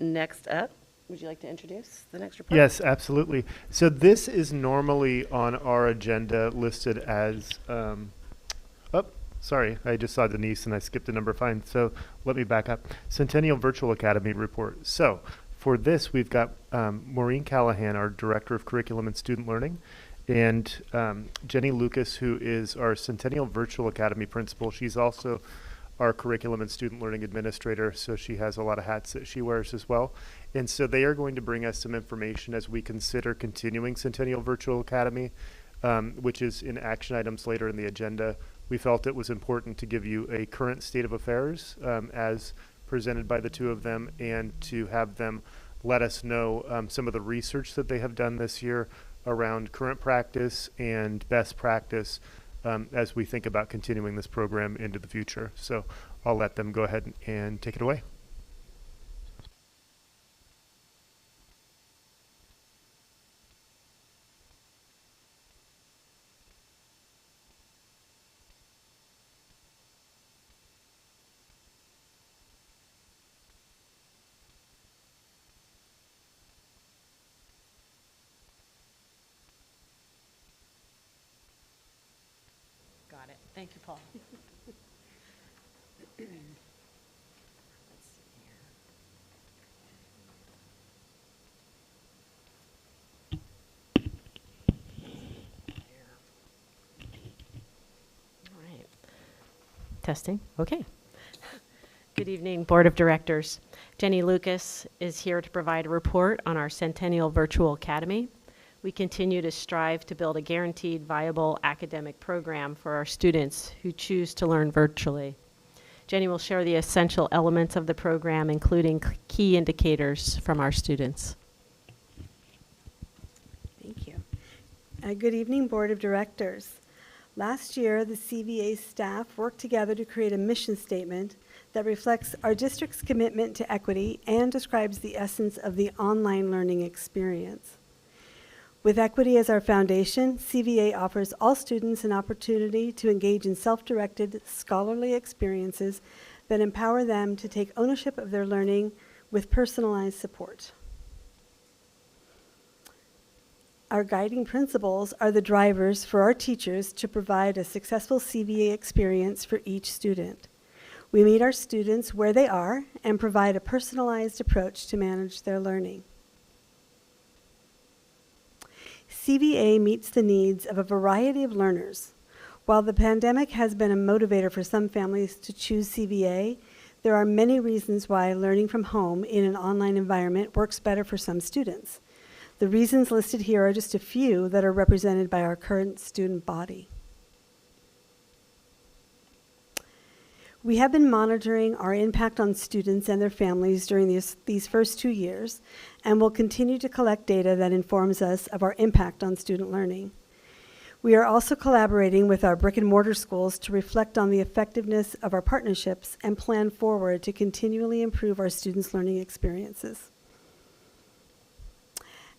Next up, would you like to introduce the next report? Yes, absolutely. So this is normally on our agenda listed as, sorry, I just saw Denise and I skipped a number. Fine, so let me back up. Centennial Virtual Academy report. So for this, we've got Maureen Callahan, our Director of Curriculum and Student Learning, and Jenny Lucas, who is our Centennial Virtual Academy principal. She's also our Curriculum and Student Learning Administrator, so she has a lot of hats that she wears as well. And so they are going to bring us some information as we consider continuing Centennial Virtual Academy, which is in action items later in the agenda. We felt it was important to give you a current state of affairs as presented by the two of them, and to have them let us know some of the research that they have done this year around current practice and best practice as we think about continuing this program into the future. So I'll let them go ahead and take it away. Got it. Thank you, Paul. All right. Testing. Okay. Good evening, Board of Directors. Jenny Lucas is here to provide a report on our Centennial Virtual Academy. We continue to strive to build a guaranteed, viable academic program for our students who choose to learn virtually. Jenny will share the essential elements of the program, including key indicators from our students. Thank you. Good evening, Board of Directors. Last year, the CVA staff worked together to create a mission statement that reflects our district's commitment to equity and describes the essence of the online learning experience. With equity as our foundation, CVA offers all students an opportunity to engage in self-directed, scholarly experiences that empower them to take ownership of their learning with personalized support. Our guiding principles are the drivers for our teachers to provide a successful CVA experience for each student. We meet our students where they are and provide a personalized approach to manage their learning. CVA meets the needs of a variety of learners. While the pandemic has been a motivator for some families to choose CVA, there are many reasons why learning from home in an online environment works better for some students. The reasons listed here are just a few that are represented by our current student body. We have been monitoring our impact on students and their families during these first 2 years, and will continue to collect data that informs us of our impact on student learning. We are also collaborating with our brick and mortar schools to reflect on the effectiveness of our partnerships and plan forward to continually improve our students' learning experiences.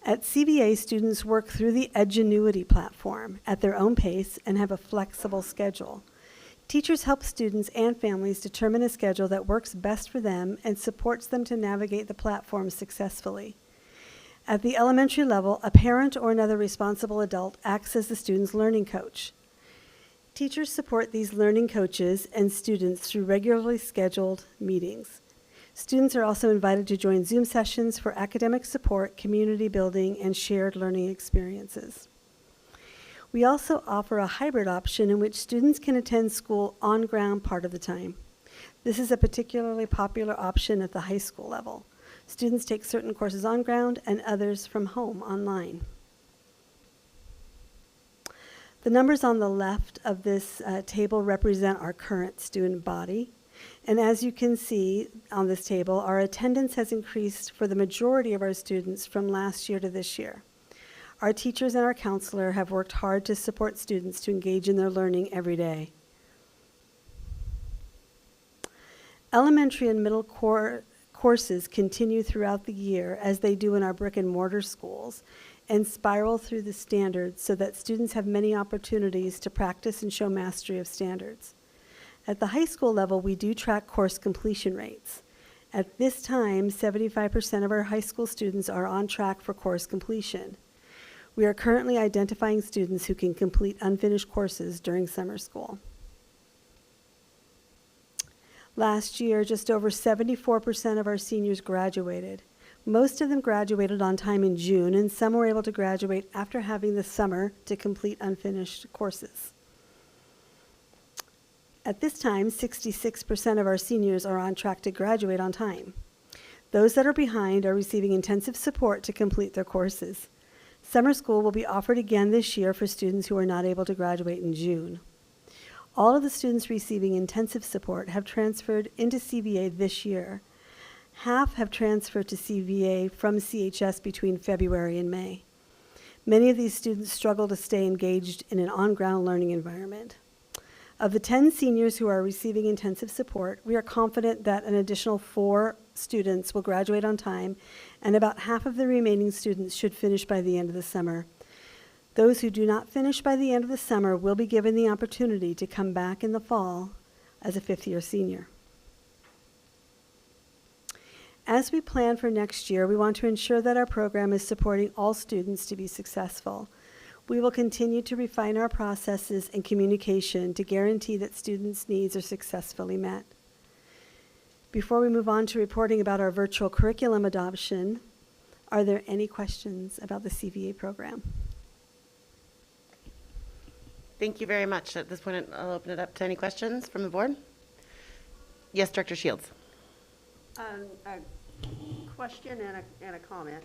At CVA, students work through the Edgenuity platform at their own pace and have a flexible schedule. Teachers help students and families determine a schedule that works best for them and supports them to navigate the platform successfully. At the elementary level, a parent or another responsible adult acts as the student's learning coach. Teachers support these learning coaches and students through regularly scheduled meetings. Students are also invited to join Zoom sessions for academic support, community building, and shared learning experiences. We also offer a hybrid option in which students can attend school on ground part of the time. This is a particularly popular option at the high school level. Students take certain courses on ground and others from home online. The numbers on the left of this table represent our current student body. And as you can see on this table, our attendance has increased for the majority of our students from last year to this year. Our teachers and our counselor have worked hard to support students to engage in their learning every day. Elementary and middle courses continue throughout the year, as they do in our brick and mortar schools, and spiral through the standards so that students have many opportunities to practice and show mastery of standards. At the high school level, we do track course completion rates. At this time, 75% of our high school students are on track for course completion. We are currently identifying students who can complete unfinished courses during summer school. Last year, just over 74% of our seniors graduated. Most of them graduated on time in June, and some were able to graduate after having the summer to complete unfinished courses. At this time, 66% of our seniors are on track to graduate on time. Those that are behind are receiving intensive support to complete their courses. Summer school will be offered again this year for students who are not able to graduate in June. All of the students receiving intensive support have transferred into CVA this year. Half have transferred to CVA from CHS between February and May. Many of these students struggle to stay engaged in an on-ground learning environment. Of the 10 seniors who are receiving intensive support, we are confident that an additional 4 students will graduate on time, and about half of the remaining students should finish by the end of the summer. Those who do not finish by the end of the summer will be given the opportunity to come back in the fall as a fifth-year senior. As we plan for next year, we want to ensure that our program is supporting all students to be successful. We will continue to refine our processes and communication to guarantee that students' needs are successfully met. Before we move on to reporting about our virtual curriculum adoption, are there any questions about the CVA program? Thank you very much. At this point, I'll open it up to any questions from the board. Yes, Director Shields. A question and a comment.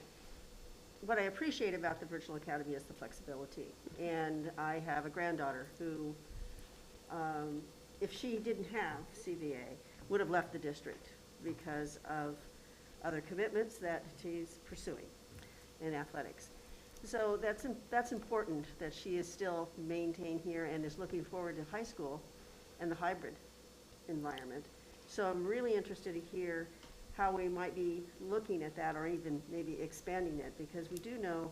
What I appreciate about the Virtual Academy is the flexibility. And I have a granddaughter who, if she didn't have CVA, would have left the district because of other commitments that she's pursuing in athletics. So that's important that she is still maintained here and is looking forward to high school and the hybrid environment. So I'm really interested to hear how we might be looking at that, or even maybe expanding it, because we do know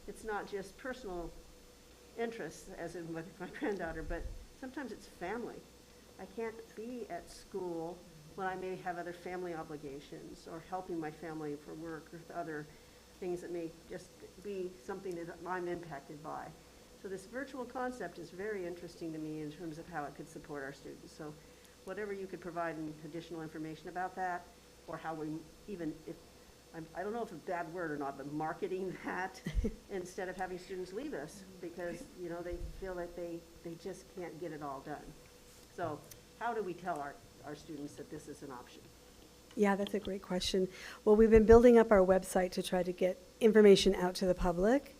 it's not just personal interests, as in with my granddaughter, but sometimes it's family. I can't be at school when I may have other family obligations, or helping my family for work, or other things that may just be something that I'm impacted by. So this virtual concept is very interesting to me in terms of how it could support our students. So whatever you could provide in additional information about that, or how we, even if, I don't know if it's a bad word or not, but marketing that instead of having students leave us because, you know, they feel that they just can't get it all done. So how do we tell our students that this is an option? Yeah, that's a great question. Well, we've been building up our website to try to get information out to the public.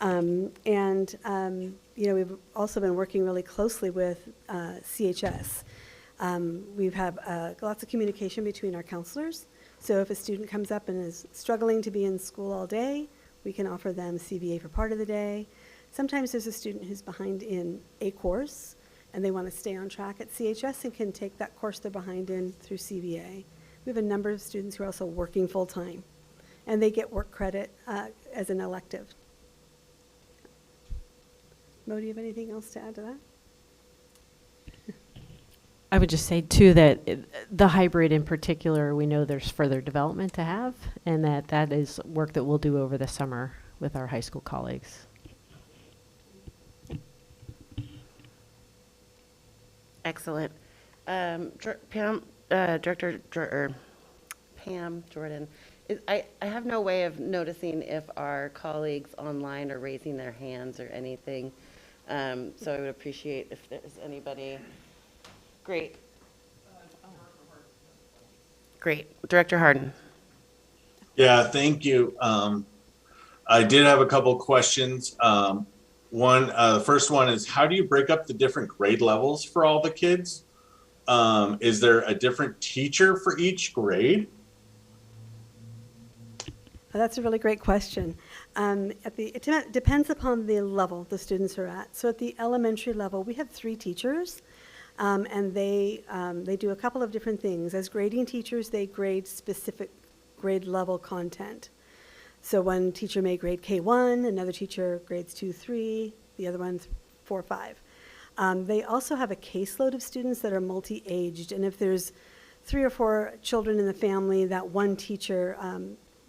You know, we've also been working really closely with CHS. We've had lots of communication between our counselors. So if a student comes up and is struggling to be in school all day, we can offer them CVA for part of the day. Sometimes there's a student who's behind in a course and they want to stay on track at CHS and can take that course they're behind in through CVA. We have a number of students who are also working full-time, and they get work credit as an elective. Mo, do you have anything else to add to that? I would just say, too, that the hybrid in particular, we know there's further development to have, and that is work that we'll do over the summer with our high school colleagues. Excellent. Pam, Director Pam, Jordan, I have no way of noticing if our colleagues online are raising their hands or anything. So I would appreciate if there's anybody. Great. Great. Director Harden. Yeah, thank you. I did have a couple questions. The first one is, how do you break up the different grade levels for all the kids? Is there a different teacher for each grade? That's a really great question. It depends upon the level the students are at. So at the elementary level, we have 3 teachers, and they do a couple of different things. As grading teachers, they grade specific grade level content. So one teacher may grade K1, another teacher grades 2, 3, the other one's 4, 5. They also have a caseload of students that are multi-aged, and if there's 3 or 4 children in the family, that one teacher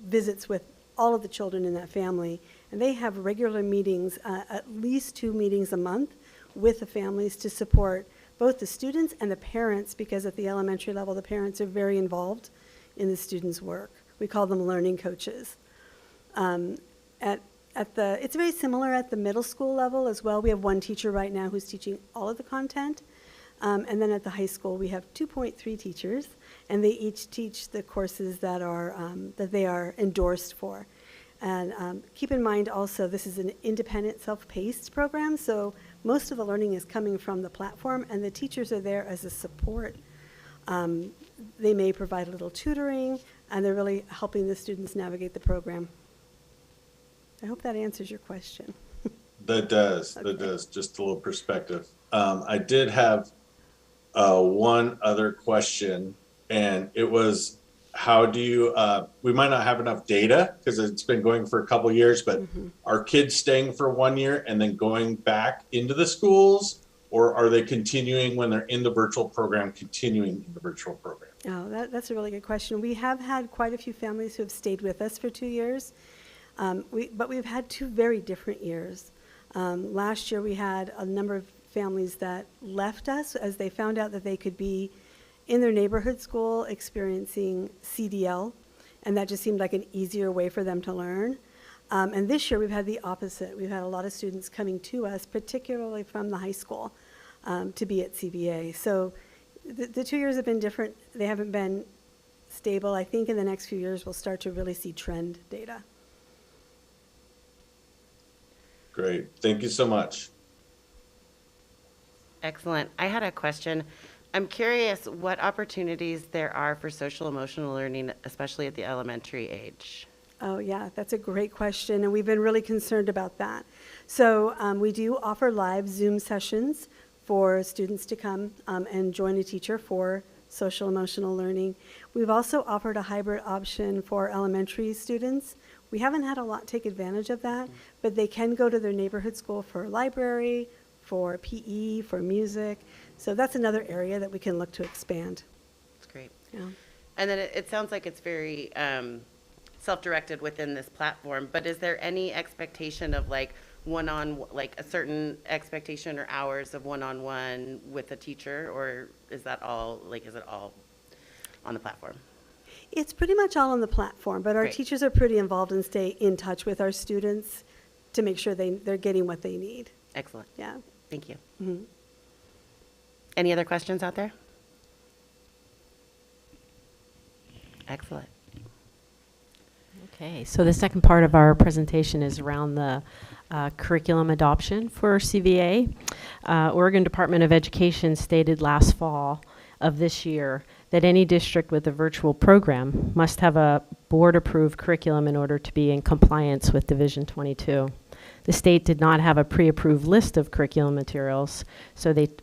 visits with all of the children in that family, and they have regular meetings, at least 2 meetings a month with the families to support both the students and the parents, because at the elementary level, the parents are very involved in the students' work. We call them learning coaches. It's very similar at the middle school level as well. We have 1 teacher right now who's teaching all of the content. And then at the high school, we have 2.3 teachers, and they each teach the courses that they are endorsed for. And keep in mind also, this is an independent, self-paced program, so most of the learning is coming from the platform, and the teachers are there as a support. They may provide a little tutoring, and they're really helping the students navigate the program. I hope that answers your question. That does. Okay. That does. Just a little perspective. I did have one other question, and it was, how do you, we might not have enough data because it's been going for a couple years, but are kids staying for 1 year and then going back into the schools, or are they continuing when they're in the virtual program, continuing in the virtual program? Oh, that's a really good question. We have had quite a few families who have stayed with us for 2 years, but we've had 2 very different years. Last year we had a number of families that left us as they found out that they could be in their neighborhood school experiencing CDL, and that just seemed like an easier way for them to learn. And this year we've had the opposite. We've had a lot of students coming to us, particularly from the high school, to be at CVA. So the 2 years have been different. They haven't been stable. I think in the next few years we'll start to really see trend data. Great. Thank you so much. Excellent. I had a question. I'm curious what opportunities there are for social emotional learning, especially at the elementary age. Oh, yeah, that's a great question, and we've been really concerned about that. So we do offer live Zoom sessions for students to come and join a teacher for social emotional learning. We've also offered a hybrid option for elementary students. We haven't had a lot take advantage of that, but they can go to their neighborhood school for library, for PE, for music. So that's another area that we can look to expand. That's great. Yeah. And then it sounds like it's very self-directed within this platform, but is there any expectation of like like a certain expectation or hours of one-on-one with a teacher, or is that all, is it all on the platform? It's pretty much all on the platform, but our Great. teachers are pretty involved and stay in touch with our students to make sure they're getting what they need. Excellent. Yeah. Thank you. Mm-hmm. Any other questions out there? Excellent. Okay, so the second part of our presentation is around the curriculum adoption for CVA. Oregon Department of Education stated last fall of this year that any district with a virtual program must have a board-approved curriculum in order to be in compliance with Division 22. The state did not have a pre-approved list of curriculum materials,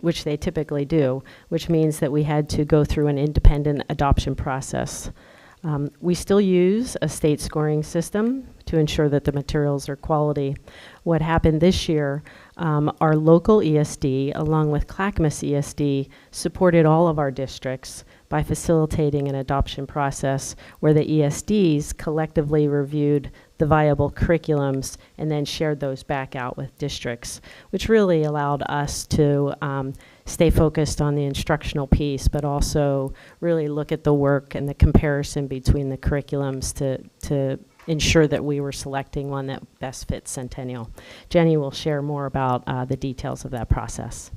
which they typically do, which means that we had to go through an independent adoption process. We still use a state scoring system to ensure that the materials are quality. What happened this year, our local ESD, along with Clackamas ESD, supported all of our districts by facilitating an adoption process where the ESDs collectively reviewed the viable curriculums and then shared those back out with districts, which really allowed us to stay focused on the instructional piece, but also really look at the work and the comparison between the curriculums to ensure that we were selecting one that best fits Centennial. Jenny will share more about the details of that process.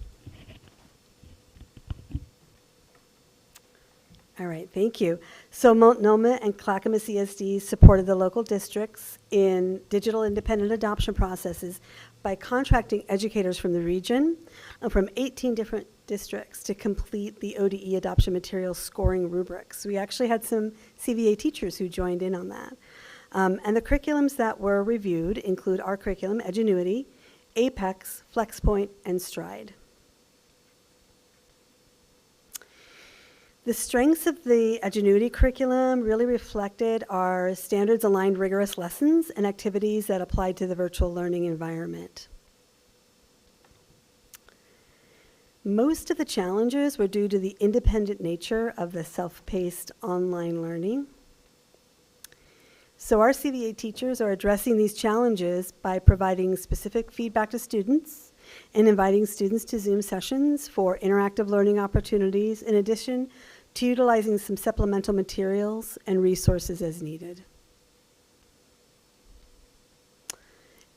All right, thank you. So Multnomah and Clackamas ESD supported the local districts in digital independent adoption processes by contracting educators from the region from 18 different districts to complete the ODE adoption material scoring rubrics. We actually had some CVA teachers who joined in on that. And the curriculums that were reviewed include our curriculum, Edgenuity, Apex, FlexPoint, and Stride. The strengths of the Edgenuity curriculum really reflected our standards-aligned rigorous lessons and activities that applied to the virtual learning environment. Most of the challenges were due to the independent nature of the self-paced online learning. So our CVA teachers are addressing these challenges by providing specific feedback to students and inviting students to Zoom sessions for interactive learning opportunities, in addition to utilizing some supplemental materials and resources as needed.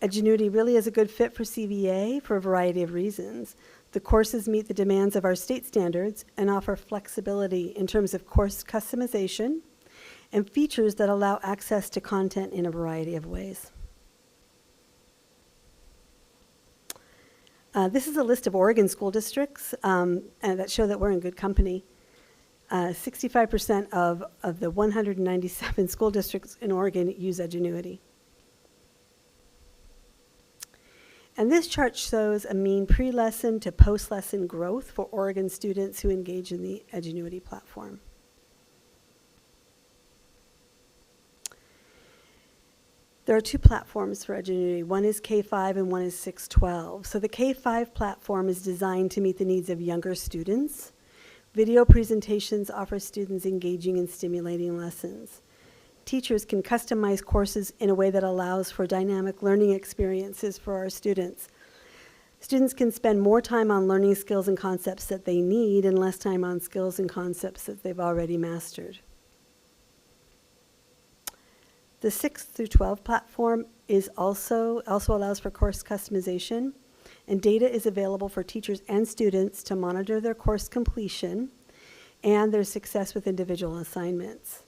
Edgenuity really is a good fit for CVA for a variety of reasons. The courses meet the demands of our state standards and offer flexibility in terms of course customization and features that allow access to content in a variety of ways. This is a list of Oregon school districts and that show that we're in good company. 65% of the 197 school districts in Oregon use Edgenuity. And this chart shows a mean pre-lesson to post-lesson growth for Oregon students who engage in the Edgenuity platform. There are two platforms for Edgenuity. One is K-5 and one is 612. So the K-5 platform is designed to meet the needs of younger students. Video presentations offer students engaging and stimulating lessons. Teachers can customize courses in a way that allows for dynamic learning experiences for our students. Students can spend more time on learning skills and concepts that they need and less time on skills and concepts that they've already mastered. The 6 through 12 platform is also allows for course customization, and data is available for teachers and students to monitor their course completion and their success with individual assignments.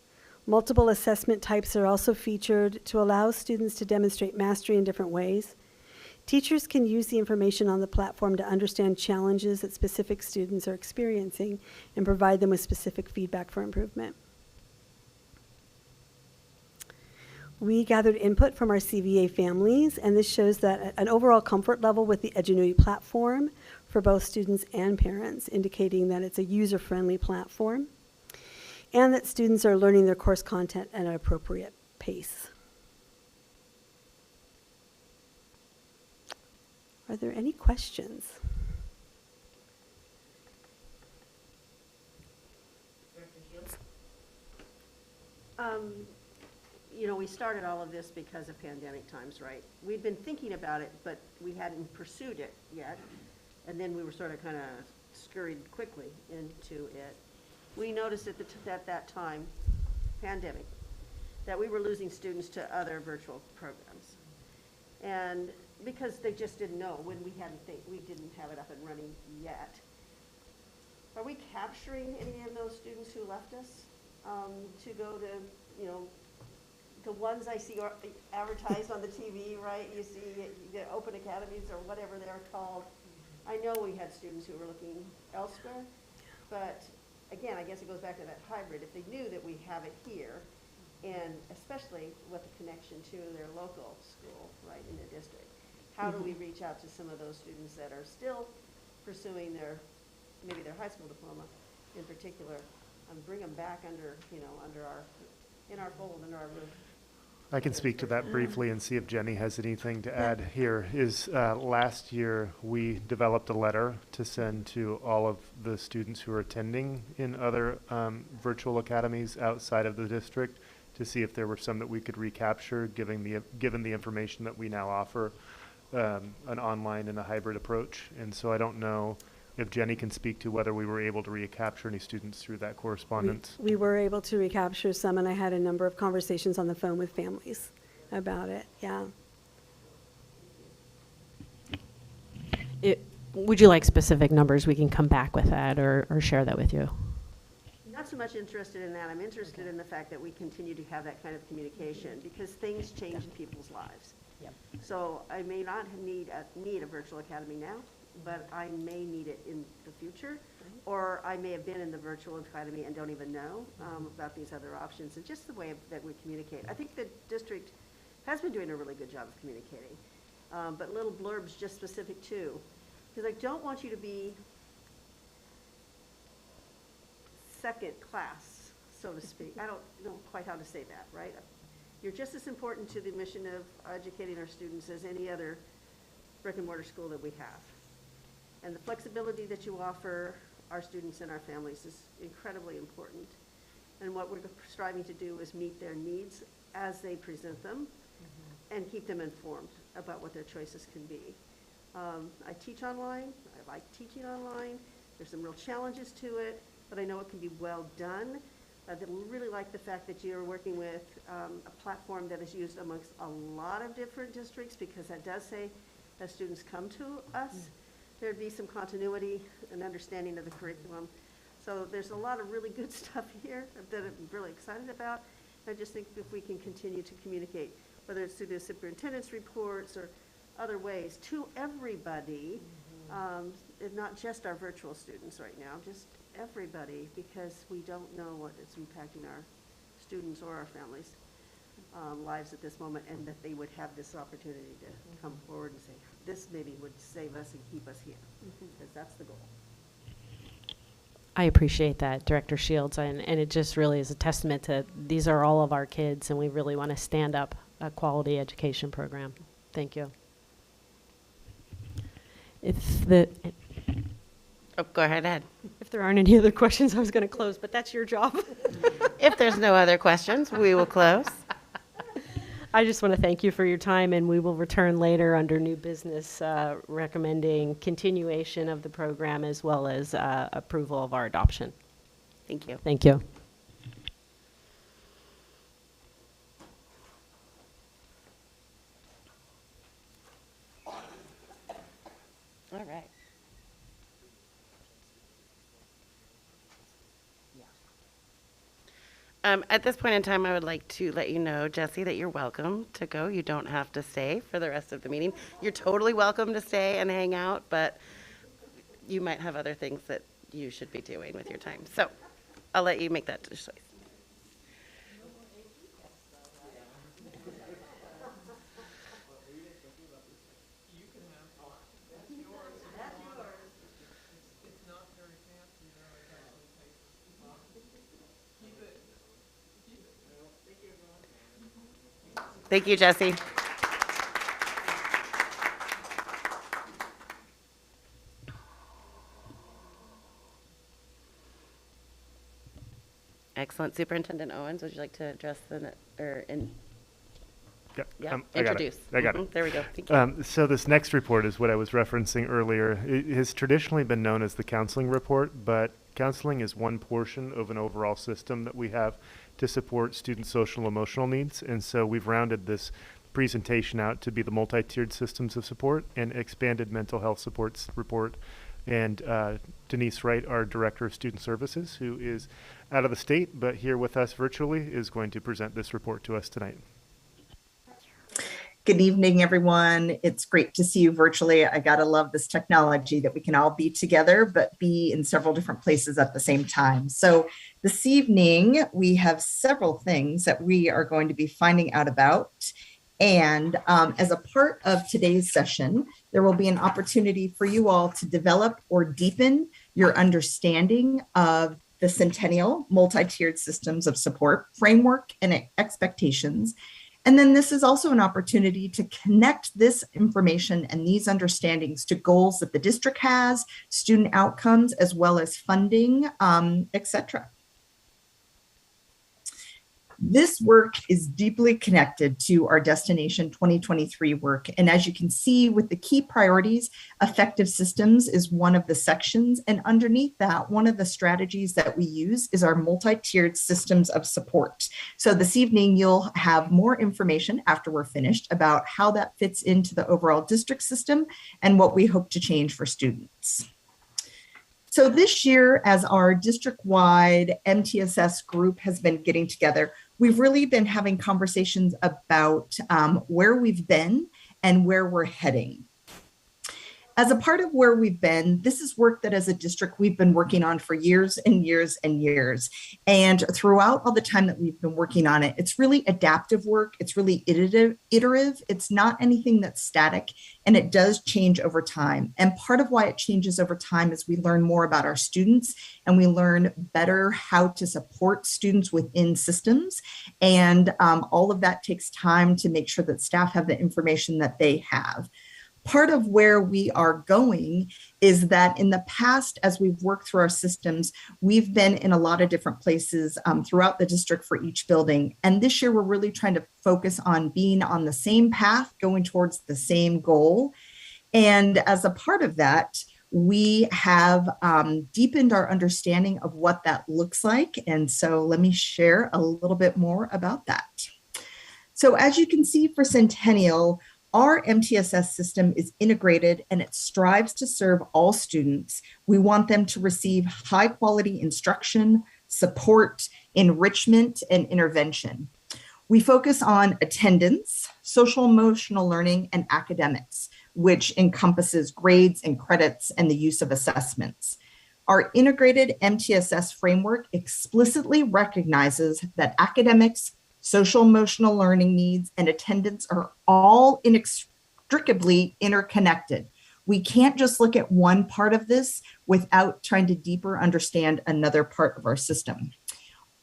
Multiple assessment types are also featured to allow students to demonstrate mastery in different ways. Teachers can use the information on the platform to understand challenges that specific students are experiencing and provide them with specific feedback for improvement. We gathered input from our CVA families, and this shows that an overall comfort level with the Edgenuity platform for both students and parents, indicating that it's a user-friendly platform and that students are learning their course content at an appropriate pace. Are there any questions? You know, we started all of this because of pandemic times, right? We'd been thinking about it, but we hadn't pursued it yet. And then we were sort of kind of scurried quickly into it. We noticed at that time, pandemic, that we were losing students to other virtual programs. And because they just didn't know when we didn't have it up and running yet. Are we capturing any of those students who left us to go to, you know, the ones I see advertised on the TV, right? You see the open academies or whatever they're called. I know we had students who were looking elsewhere, but again, I guess it goes back to that hybrid. If they knew that we have it here, and especially with the connection to their local school, right, in the district, how do we reach out to some of those students that are still pursuing maybe their high school diploma in particular, and bring them back under our fold, under our roof? I can speak to that briefly and see if Jenny has anything to add here. Last year, we developed a letter to send to all of the students who are attending in other virtual academies outside of the district to see if there were some that we could recapture, given the information that we now offer, an online and a hybrid approach. And so I don't know if Jenny can speak to whether we were able to recapture any students through that correspondence. We were able to recapture some, and I had a number of conversations on the phone with families about it, yeah. Would you like specific numbers? We can come back with that or share that with you. Not so much interested in that. I'm interested in the fact that we continue to have that kind of communication because things change in people's lives. Yep. So I may not need a virtual academy now, but I may need it in the future. Or I may have been in the virtual academy and don't even know about these other options. And just the way that we communicate. I think the district has been doing a really good job of communicating. But little blurbs just specific to, because I don't want you to be second class, so to speak. I don't know quite how to say that, right? You're just as important to the mission of educating our students as any other brick and mortar school that we have. And the flexibility that you offer our students and our families is incredibly important. And what we're striving to do is meet their needs as they present them and keep them informed about what their choices can be. I teach online. I like teaching online. There's some real challenges to it, but I know it can be well done. I really like the fact that you're working with a platform that is used amongst a lot of different districts, because that does say as students come to us, there'd be some continuity and understanding of the curriculum. So there's a lot of really good stuff here that I'm really excited about. I just think if we can continue to communicate, whether it's through the superintendent's reports or other ways, to everybody, and not just our virtual students right now, just everybody, because we don't know what is impacting our students or our families' lives at this moment, and that they would have this opportunity to come forward and say, this maybe would save us and keep us here, because that's the goal. I appreciate that, Director Shields, and it just really is a testament to these are all of our kids, and we really want to stand up a quality education program. Thank you. Go ahead, Ed. If there aren't any other questions, I was going to close, but that's your job. If there's no other questions, we will close. I just want to thank you for your time, and we will return later under new business, recommending continuation of the program as well as approval of our adoption. Thank you. Thank you. All right. At this point in time, I would like to let you know, Jesse, that you're welcome to go. You don't have to stay for the rest of the meeting. You're totally welcome to stay and hang out, but you might have other things that you should be doing with your time. So I'll let you make that choice. Thank you, Jesse. Excellent. Superintendent Owens, would you like to address introduce? I got it. There we go. Thank you. So this next report is what I was referencing earlier. It has traditionally been known as the counseling report, but counseling is one portion of an overall system that we have to support student social and emotional needs. And so we've rounded this presentation out to be the multi-tiered systems of support and expanded mental health supports report. And Denise Wright, our Director of Student Services, who is out of the state but here with us virtually, is going to present this report to us tonight. Good evening, everyone. It's great to see you virtually. I gotta love this technology that we can all be together, but be in several different places at the same time. So this evening, we have several things that we are going to be finding out about. And as a part of today's session, there will be an opportunity for you all to develop or deepen your understanding of the Centennial multi-tiered systems of support framework and expectations. And then this is also an opportunity to connect this information and these understandings to goals that the district has, student outcomes, as well as funding, et cetera. This work is deeply connected to our Destination 2023 work. And as you can see with the key priorities, effective systems is one of the sections. And underneath that, one of the strategies that we use is our multi-tiered systems of support. So this evening, you'll have more information after we're finished about how that fits into the overall district system and what we hope to change for students. So this year, as our district-wide MTSS group has been getting together, we've really been having conversations about where we've been and where we're heading. As a part of where we've been, this is work that as a district we've been working on for years and years and years. And throughout all the time that we've been working on it, it's really adaptive work. It's really iterative. It's not anything that's static, and it does change over time. And part of why it changes over time is we learn more about our students and we learn better how to support students within systems. And all of that takes time to make sure that staff have the information that they have. Part of where we are going is that in the past, as we've worked through our systems, we've been in a lot of different places throughout the district for each building. And this year, we're really trying to focus on being on the same path, going towards the same goal. And as a part of that, we have deepened our understanding of what that looks like. And so let me share a little bit more about that. So as you can see for Centennial, our MTSS system is integrated and it strives to serve all students. We want them to receive high quality instruction, support, enrichment, and intervention. We focus on attendance, social emotional learning, and academics, which encompasses grades and credits and the use of assessments. Our integrated MTSS framework explicitly recognizes that academics, social emotional learning needs, and attendance are all inextricably interconnected. We can't just look at one part of this without trying to deeper understand another part of our system.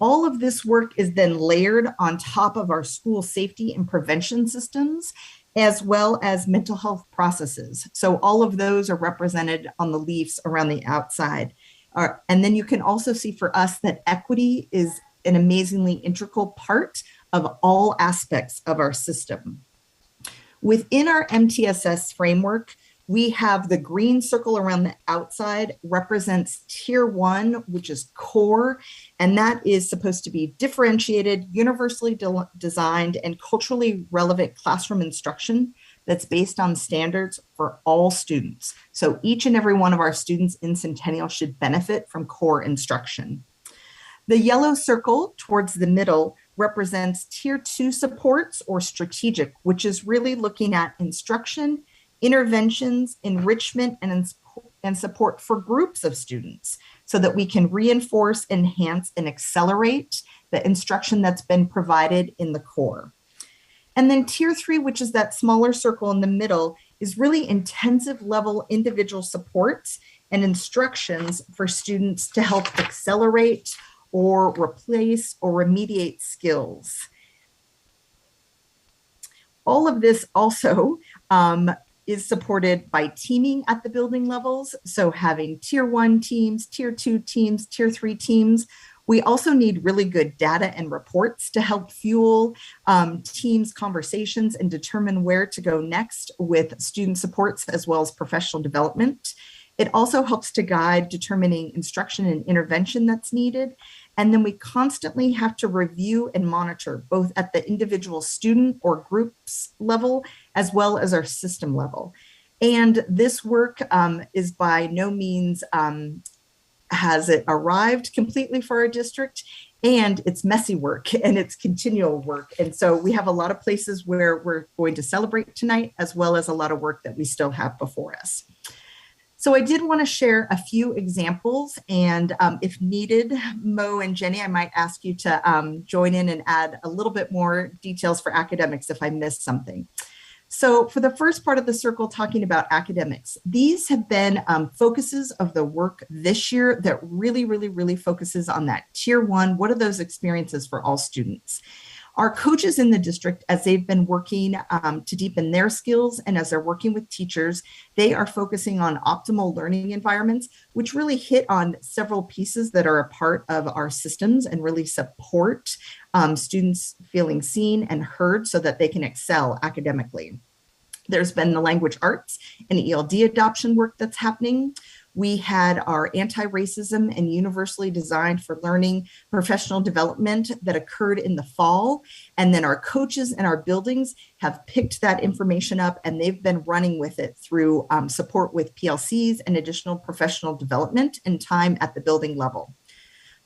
All of this work is then layered on top of our school safety and prevention systems, as well as mental health processes. So all of those are represented on the leaves around the outside. And then you can also see for us that equity is an amazingly integral part of all aspects of our system. Within our MTSS framework, we have the green circle around the outside represents tier 1, which is core, and that is supposed to be differentiated, universally designed, and culturally relevant classroom instruction that's based on standards for all students. So each and every one of our students in Centennial should benefit from core instruction. The yellow circle towards the middle represents tier 2 supports or strategic, which is really looking at instruction, interventions, enrichment, and support for groups of students so that we can reinforce, enhance, and accelerate the instruction that's been provided in the core. And then tier 3, which is that smaller circle in the middle, is really intensive level individual supports and instructions for students to help accelerate or replace or remediate skills. All of this also is supported by teaming at the building levels. So having tier 1 teams, tier 2 teams, tier 3 teams. We also need really good data and reports to help fuel teams' conversations and determine where to go next with student supports as well as professional development. It also helps to guide determining instruction and intervention that's needed. And then we constantly have to review and monitor both at the individual student or groups level, as well as our system level. And this work is by no means has it arrived completely for our district, and it's messy work and it's continual work. And so we have a lot of places where we're going to celebrate tonight, as well as a lot of work that we still have before us. So I did want to share a few examples, and if needed, Mo and Jenny, I might ask you to join in and add a little bit more details for academics if I missed something. So for the first part of the circle, talking about academics, these have been focuses of the work this year that really focuses on that tier 1. What are those experiences for all students? Our coaches in the district, as they've been working to deepen their skills and as they're working with teachers, they are focusing on optimal learning environments, which really hit on several pieces that are a part of our systems and really support students feeling seen and heard so that they can excel academically. There's been the language arts and ELD adoption work that's happening. We had our anti-racism and universally designed for learning professional development that occurred in the fall. And then our coaches and our buildings have picked that information up and they've been running with it through support with PLCs and additional professional development and time at the building level.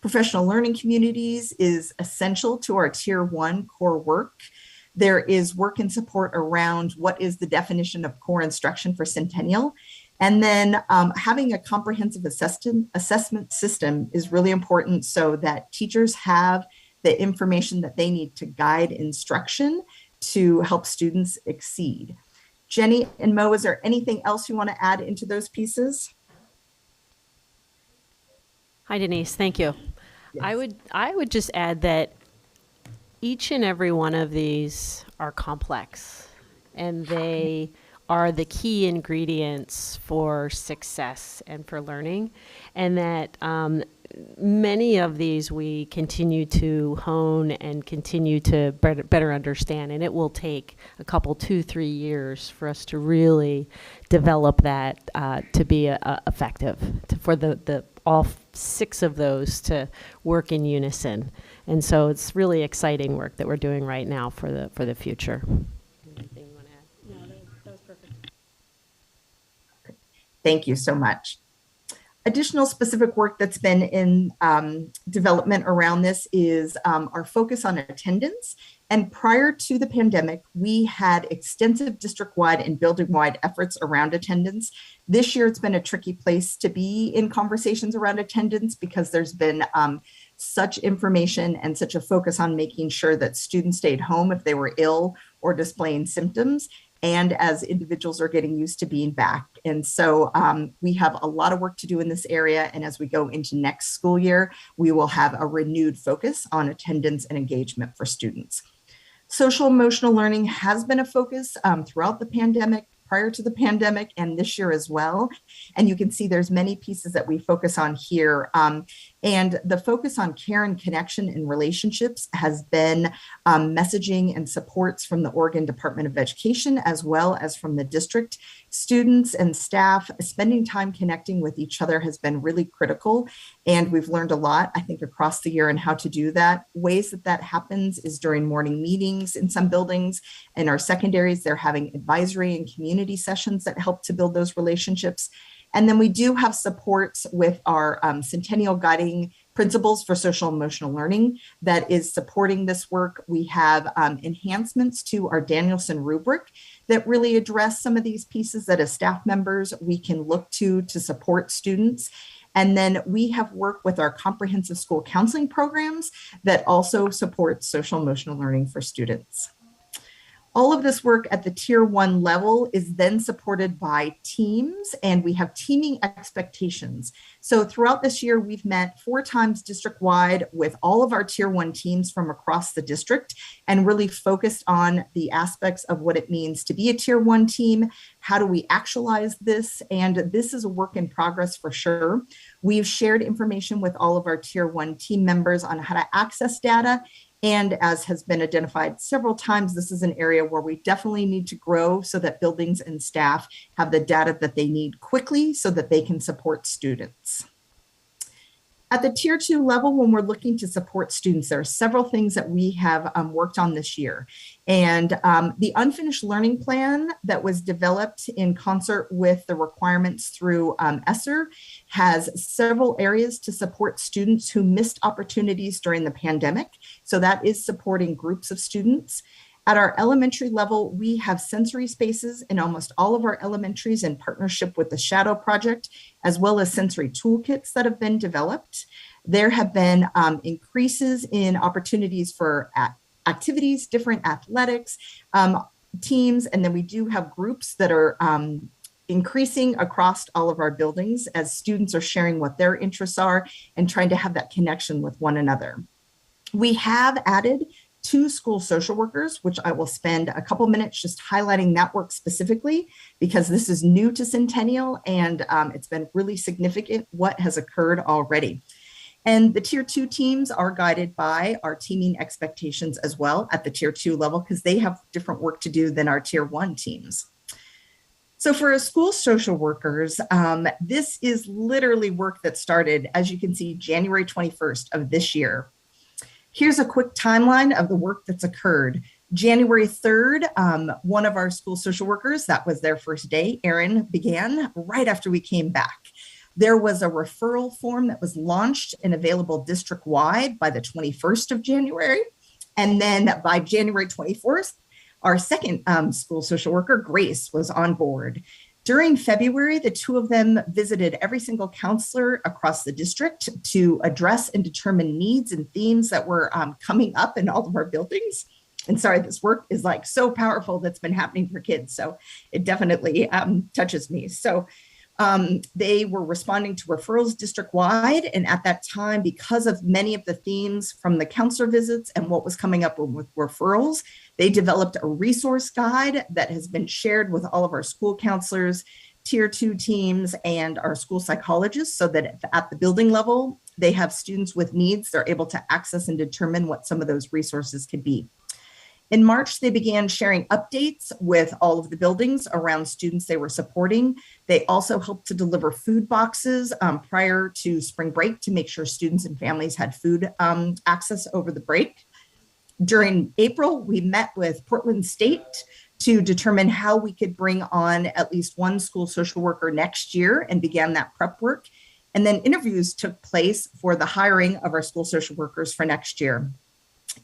Professional learning communities is essential to our Tier 1 core work. There is work and support around what is the definition of core instruction for Centennial. And then having a comprehensive assessment system is really important so that teachers have the information that they need to guide instruction to help students exceed. Jenny and Mo, is there anything else you want to add into those pieces? Hi, Denise. Thank you. Yes. I would just add that each and every one of these are complex, and they are the key ingredients for success and for learning, and that many of these we continue to hone and continue to better understand, and it will take a couple, 2-3 years for us to really develop that to be effective, for the all 6 of those to work in unison. And so it's really exciting work that we're doing right now for the future. Anything you want to add? No, that was perfect. Thank you so much. Additional specific work that's been in development around this is our focus on attendance. And prior to the pandemic, we had extensive district-wide and building-wide efforts around attendance. This year, it's been a tricky place to be in conversations around attendance because there's been such information and such a focus on making sure that students stayed home if they were ill or displaying symptoms, and as individuals are getting used to being back. And so we have a lot of work to do in this area. And as we go into next school year, we will have a renewed focus on attendance and engagement for students. Social emotional learning has been a focus throughout the pandemic, prior to the pandemic, and this year as well. And you can see there's many pieces that we focus on here. And the focus on care and connection and relationships has been messaging and supports from the Oregon Department of Education, as well as from the district. Students and staff spending time connecting with each other has been really critical. And we've learned a lot, I think, across the year on how to do that. Ways that happens is during morning meetings in some buildings. In our secondaries, they're having advisory and community sessions that help to build those relationships. And then we do have supports with our Centennial Guiding Principles for Social Emotional Learning that is supporting this work. We have enhancements to our Danielson rubric that really address some of these pieces that as staff members we can look to support students. And then we have worked with our comprehensive school counseling programs that also support social emotional learning for students. All of this work at the Tier 1 level is then supported by teams, and we have teaming expectations. So throughout this year, we've met 4 times district-wide with all of our Tier 1 teams from across the district and really focused on the aspects of what it means to be a Tier 1 team. How do we actualize this? And this is a work in progress for sure. We've shared information with all of our Tier 1 team members on how to access data. And as has been identified several times, this is an area where we definitely need to grow so that buildings and staff have the data that they need quickly so that they can support students. At the Tier 2 level, when we're looking to support students, there are several things that we have worked on this year. And the unfinished learning plan that was developed in concert with the requirements through ESSER has several areas to support students who missed opportunities during the pandemic. So that is supporting groups of students. At our elementary level, we have sensory spaces in almost all of our elementaries in partnership with the Shadow Project, as well as sensory toolkits that have been developed. There have been increases in opportunities for activities, different athletics, teams, and then we do have groups that are increasing across all of our buildings as students are sharing what their interests are and trying to have that connection with one another. We have added 2 school social workers, which I will spend a couple minutes just highlighting that work specifically, because this is new to Centennial and it's been really significant what has occurred already. And the tier 2 teams are guided by our teaming expectations as well at the tier 2 level, because they have different work to do than our tier 1 teams. So for our school social workers, this is literally work that started, as you can see, January 21st of this year. Here's a quick timeline of the work that's occurred. January 3rd, one of our school social workers, that was their first day, Erin, began right after we came back. There was a referral form that was launched and available district-wide by the 21st of January. And then by January 24th, our second school social worker, Grace, was on board. During February, the 2 of them visited every single counselor across the district to address and determine needs and themes that were coming up in all of our buildings. And sorry, this work is like so powerful that's been happening for kids. So it definitely touches me. So they were responding to referrals district-wide. And at that time, because of many of the themes from the counselor visits and what was coming up with referrals, they developed a resource guide that has been shared with all of our school counselors, tier 2 teams, and our school psychologists, so that at the building level, they have students with needs, they're able to access and determine what some of those resources could be. In March, they began sharing updates with all of the buildings around students they were supporting. They also helped to deliver food boxes prior to spring break to make sure students and families had food access over the break. During April, we met with Portland State to determine how we could bring on at least one school social worker next year and began that prep work. And then interviews took place for the hiring of our school social workers for next year.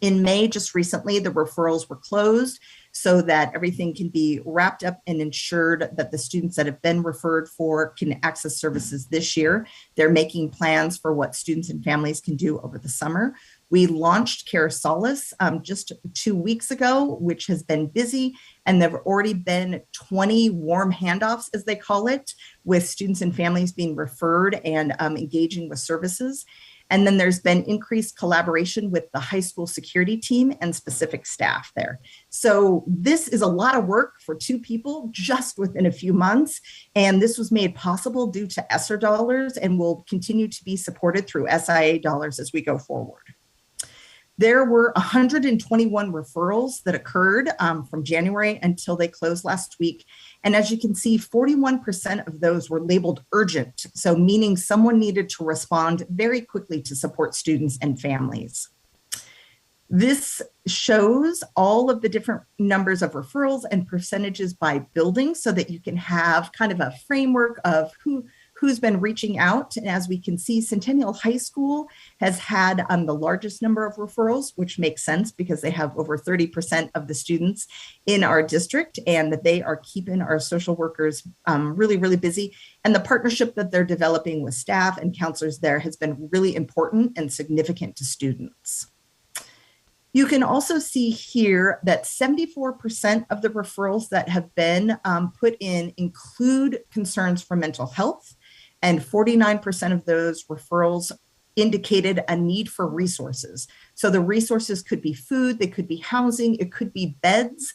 In May, just recently, the referrals were closed so that everything can be wrapped up and ensured that the students that have been referred for can access services this year. They're making plans for what students and families can do over the summer. We launched Care Solace just 2 weeks ago, which has been busy, and there have already been 20 warm handoffs, as they call it, with students and families being referred and engaging with services. And then there's been increased collaboration with the high school security team and specific staff there. So this is a lot of work for 2 people just within a few months. And this was made possible due to ESSER dollars and will continue to be supported through SIA dollars as we go forward. There were 121 referrals that occurred from January until they closed last week. And as you can see, 41% of those were labeled urgent, so meaning someone needed to respond very quickly to support students and families. This shows all of the different numbers of referrals and percentages by building so that you can have kind of a framework of who's been reaching out. And as we can see, Centennial High School has had the largest number of referrals, which makes sense because they have over 30% of the students in our district, and that they are keeping our social workers really, really busy. And the partnership that they're developing with staff and counselors there has been really important and significant to students. You can also see here that 74% of the referrals that have been put in include concerns for mental health, and 49% of those referrals indicated a need for resources. So the resources could be food, they could be housing, it could be beds,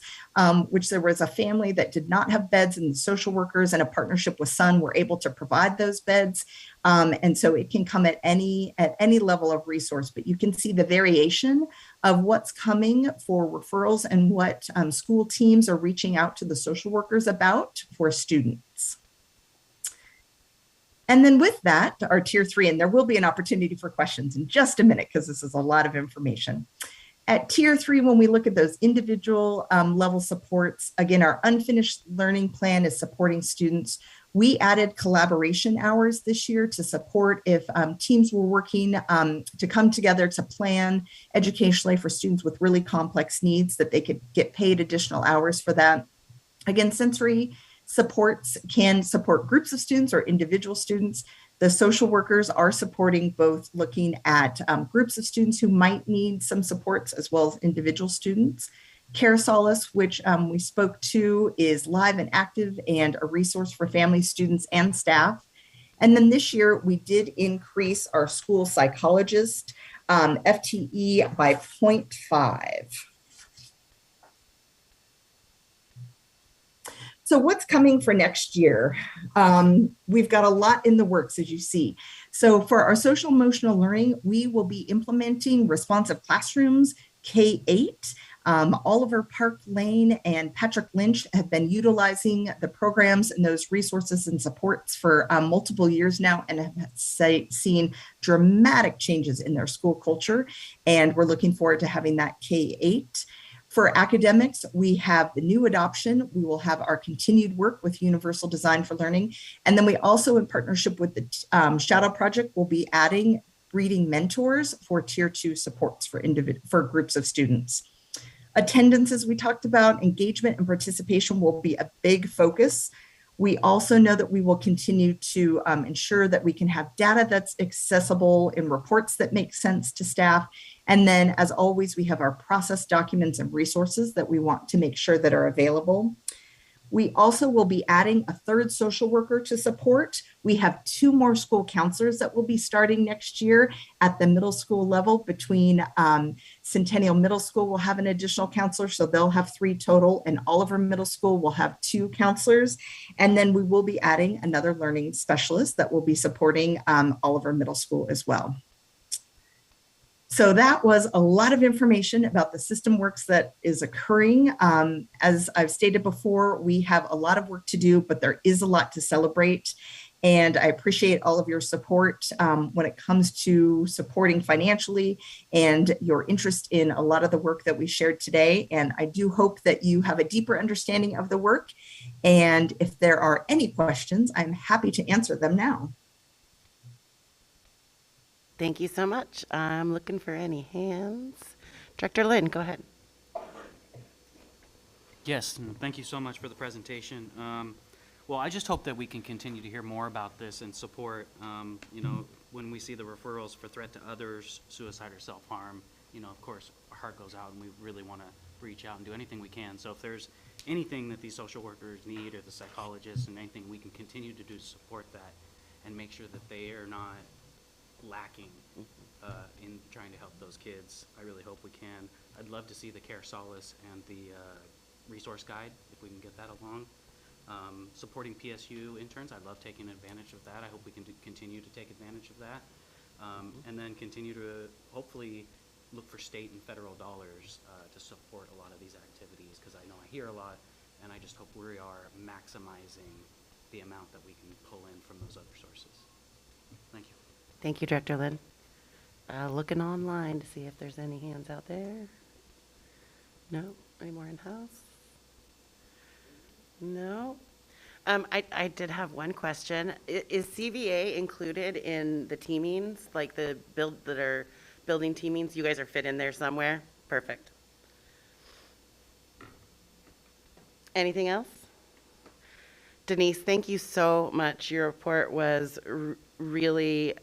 which there was a family that did not have beds, and the social workers in a partnership with Sun were able to provide those beds. And so it can come at any level of resource, but you can see the variation of what's coming for referrals and what school teams are reaching out to the social workers about for students. And then with that, our tier 3, and there will be an opportunity for questions in just a minute because this is a lot of information. At tier 3, when we look at those individual level supports, again, our unfinished learning plan is supporting students. We added collaboration hours this year to support if teams were working to come together to plan educationally for students with really complex needs, that they could get paid additional hours for that. Again, sensory supports can support groups of students or individual students. The social workers are supporting both looking at groups of students who might need some supports as well as individual students. Care Solace, which we spoke to, is live and active and a resource for families, students, and staff. And then this year, we did increase our school psychologist FTE by 0.5. So what's coming for next year? We've got a lot in the works, as you see. So for our social emotional learning, we will be implementing responsive classrooms, K-8. Oliver Park Lane and Patrick Lynch have been utilizing the programs and those resources and supports for multiple years now and have seen dramatic changes in their school culture. And we're looking forward to having that K-8. For academics, we have the new adoption. We will have our continued work with Universal Design for Learning. And then we also, in partnership with the Shadow Project, will be adding reading mentors for Tier 2 supports for groups of students. Attendance, as we talked about, engagement and participation will be a big focus. We also know that we will continue to ensure that we can have data that's accessible in reports that make sense to staff. And then, as always, we have our process documents and resources that we want to make sure that are available. We also will be adding a third social worker to support. We have 2 more school counselors that will be starting next year at the middle school level. Between Centennial Middle School will have an additional counselor, so they'll have 3 total, and Oliver Middle School will have 2 counselors. And then we will be adding another learning specialist that will be supporting Oliver Middle School as well. So that was a lot of information about the system works that is occurring. As I've stated before, we have a lot of work to do, but there is a lot to celebrate. And I appreciate all of your support when it comes to supporting financially and your interest in a lot of the work that we shared today. And I do hope that you have a deeper understanding of the work. And if there are any questions, I'm happy to answer them now. Thank you so much. I'm looking for any hands. Director Lynn, go ahead. Yes, and thank you so much for the presentation. Well, I just hope that we can continue to hear more about this and support, you know, when we see the referrals for threat to others, suicide or self-harm, you know, of course, our heart goes out and we really want to reach out and do anything we can. So if there's anything that these social workers need or the psychologists and anything we can continue to do to support that and make sure that they are not lacking in trying to help those kids. I really hope we can. I'd love to see the Care Solace and the resource guide, if we can get that along. Supporting PSU interns, I love taking advantage of that. I hope we can continue to take advantage of that. And then continue to hopefully look for state and federal dollars to support a lot of these activities, because I know I hear a lot, and I just hope we are maximizing the amount that we can pull in from those other sources. Thank you. Thank you, Director Lynn. Looking online to see if there's any hands out there. No? Any more in-house? No? I did have one question. Is CVA included in the teamings, like the building teamings? You guys are fit in there somewhere? Perfect. Anything else? Denise, thank you so much. Your report was really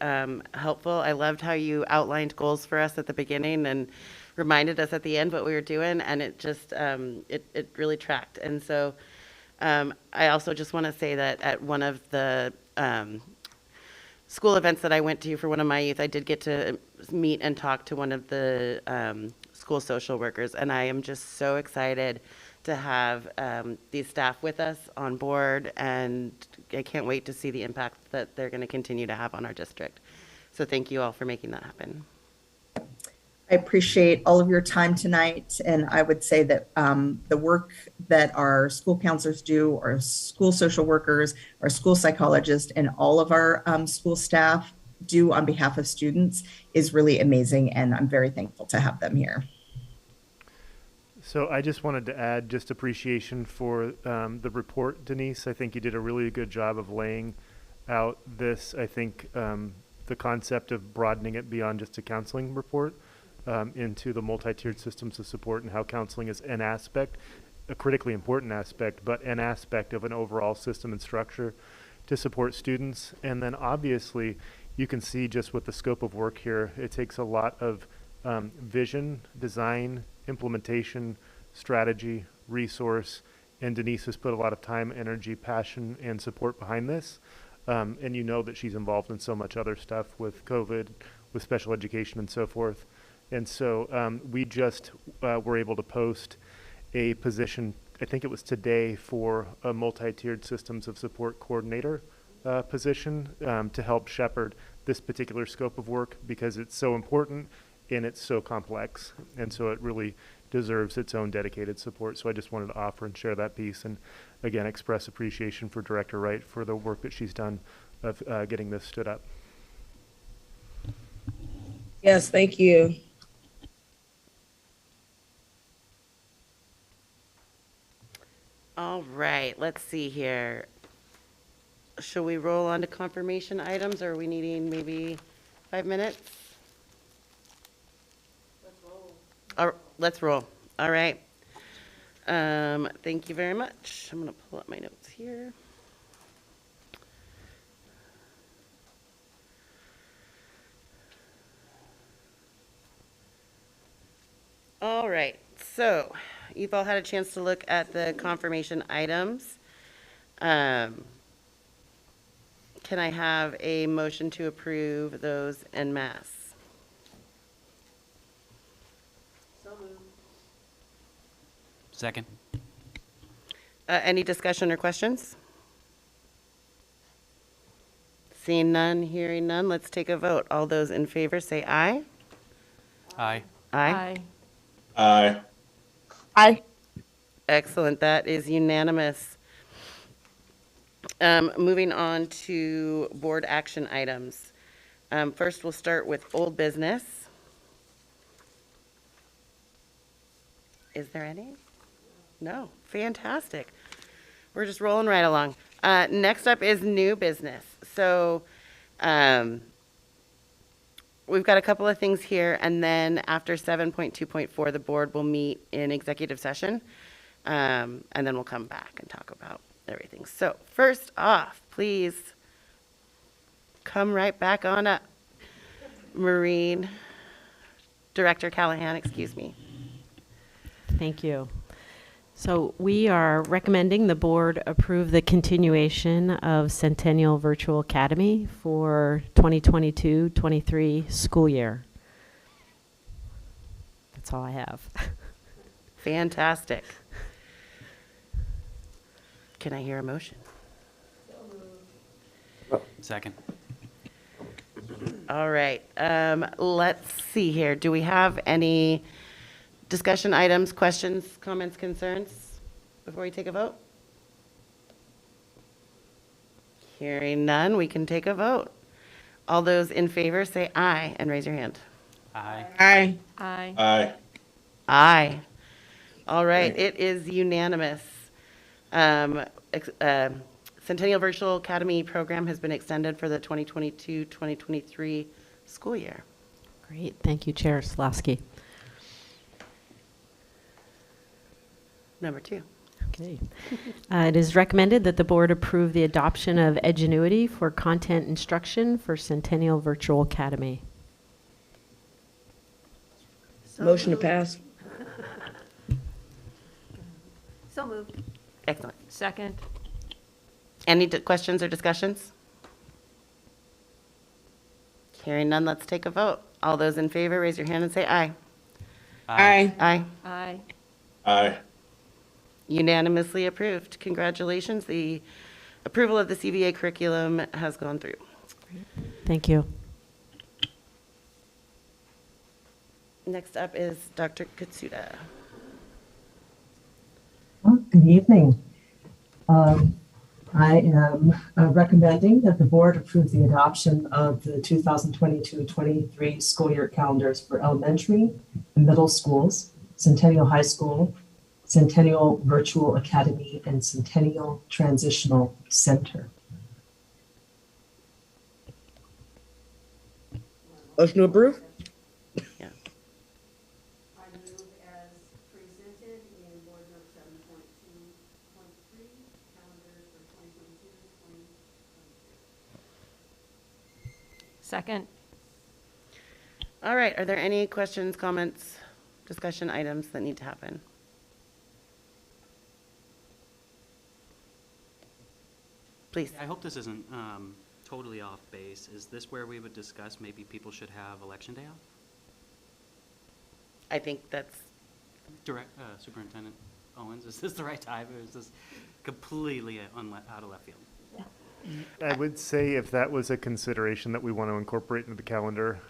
helpful. I loved how you outlined goals for us at the beginning and reminded us at the end what we were doing, and it just it really tracked. And so I also just want to say that at one of the school events that I went to for one of my youth, I did get to meet and talk to one of the school social workers, and I am just so excited to have these staff with us on board, and I can't wait to see the impact that they're going to continue to have on our district. So thank you all for making that happen. I appreciate all of your time tonight, and I would say that the work that our school counselors do, our school social workers, our school psychologists, and all of our school staff do on behalf of students is really amazing, and I'm very thankful to have them here. So I just wanted to add just appreciation for the report, Denise. I think you did a really good job of laying out this. I think the concept of broadening it beyond just a counseling report into the multi-tiered systems of support and how counseling is an aspect, a critically important aspect, but an aspect of an overall system and structure to support students. And then obviously you can see just with the scope of work here, it takes a lot of vision, design, implementation, strategy, resource, and Denise has put a lot of time, energy, passion, and support behind this. And you know that she's involved in so much other stuff with COVID, with special education and so forth. And so we just were able to post a position, I think it was today, for a multi-tiered systems of support coordinator position to help shepherd this particular scope of work, because it's so important and it's so complex. And so it really deserves its own dedicated support. So I just wanted to offer and share that piece, and again, express appreciation for Director Wright for the work that she's done of getting this stood up. Yes, thank you. All right, let's see here. Shall we roll on to confirmation items, or are we needing maybe 5 minutes? Let's roll. All right. Thank you very much. I'm going to pull up my notes here. All right, so you've all had a chance to look at the confirmation items. Can I have a motion to approve those en masse? Second. Any discussion or questions? Seeing none, hearing none, let's take a vote. All those in favor say aye. Aye. Aye. Aye. Aye. Excellent, that is unanimous. Moving on to board action items. First, we'll start with old business. Is there any? No, fantastic. We're just rolling right along. Next up is new business. So we've got a couple of things here, and then after 7.2.4, the board will meet in executive session, and then we'll come back and talk about everything. So first off, please come right back on up. Marine Director Callahan, excuse me. Thank you. So we are recommending the board approve the continuation of Centennial Virtual Academy for 2022-23 school year. That's all I have. Fantastic. Can I hear a motion? Second. All right, let's see here. Do we have any discussion items, questions, comments, concerns before we take a vote? Hearing none, we can take a vote. All those in favor say aye and raise your hand. Aye. Aye. Aye. Aye. Aye. All right, it is unanimous. Centennial Virtual Academy program has been extended for the 2022-2023 school year. Great, thank you, Chair Slawski. Number 2. Okay. It is recommended that the board approve the adoption of Edgenuity for content instruction for Centennial Virtual Academy. Motion to pass. So moved. Excellent. Second. Any questions or discussions? Hearing none, let's take a vote. All those in favor, raise your hand and say aye. Aye. Aye. Aye. Aye. Unanimously approved. Congratulations. The approval of the CVA curriculum has gone through. Thank you. Next up is Dr. Katsuda. Well, good evening. I am recommending that the board approve the adoption of the 2022-23 school year calendars for elementary and middle schools, Centennial High School, Centennial Virtual Academy, and Centennial Transitional Center. Motion to approve? Yeah. I move as presented in board note 7.2.3, calendar for 2022-2023. Second. All right. Are there any questions, comments, discussion items that need to happen? Please. I hope this isn't totally off base, is this where we would discuss maybe people should have election day off? I think that's, Superintendent Owens, is this the right time, or is this completely out of left field? I would say if that was a consideration that we want to incorporate into the calendar,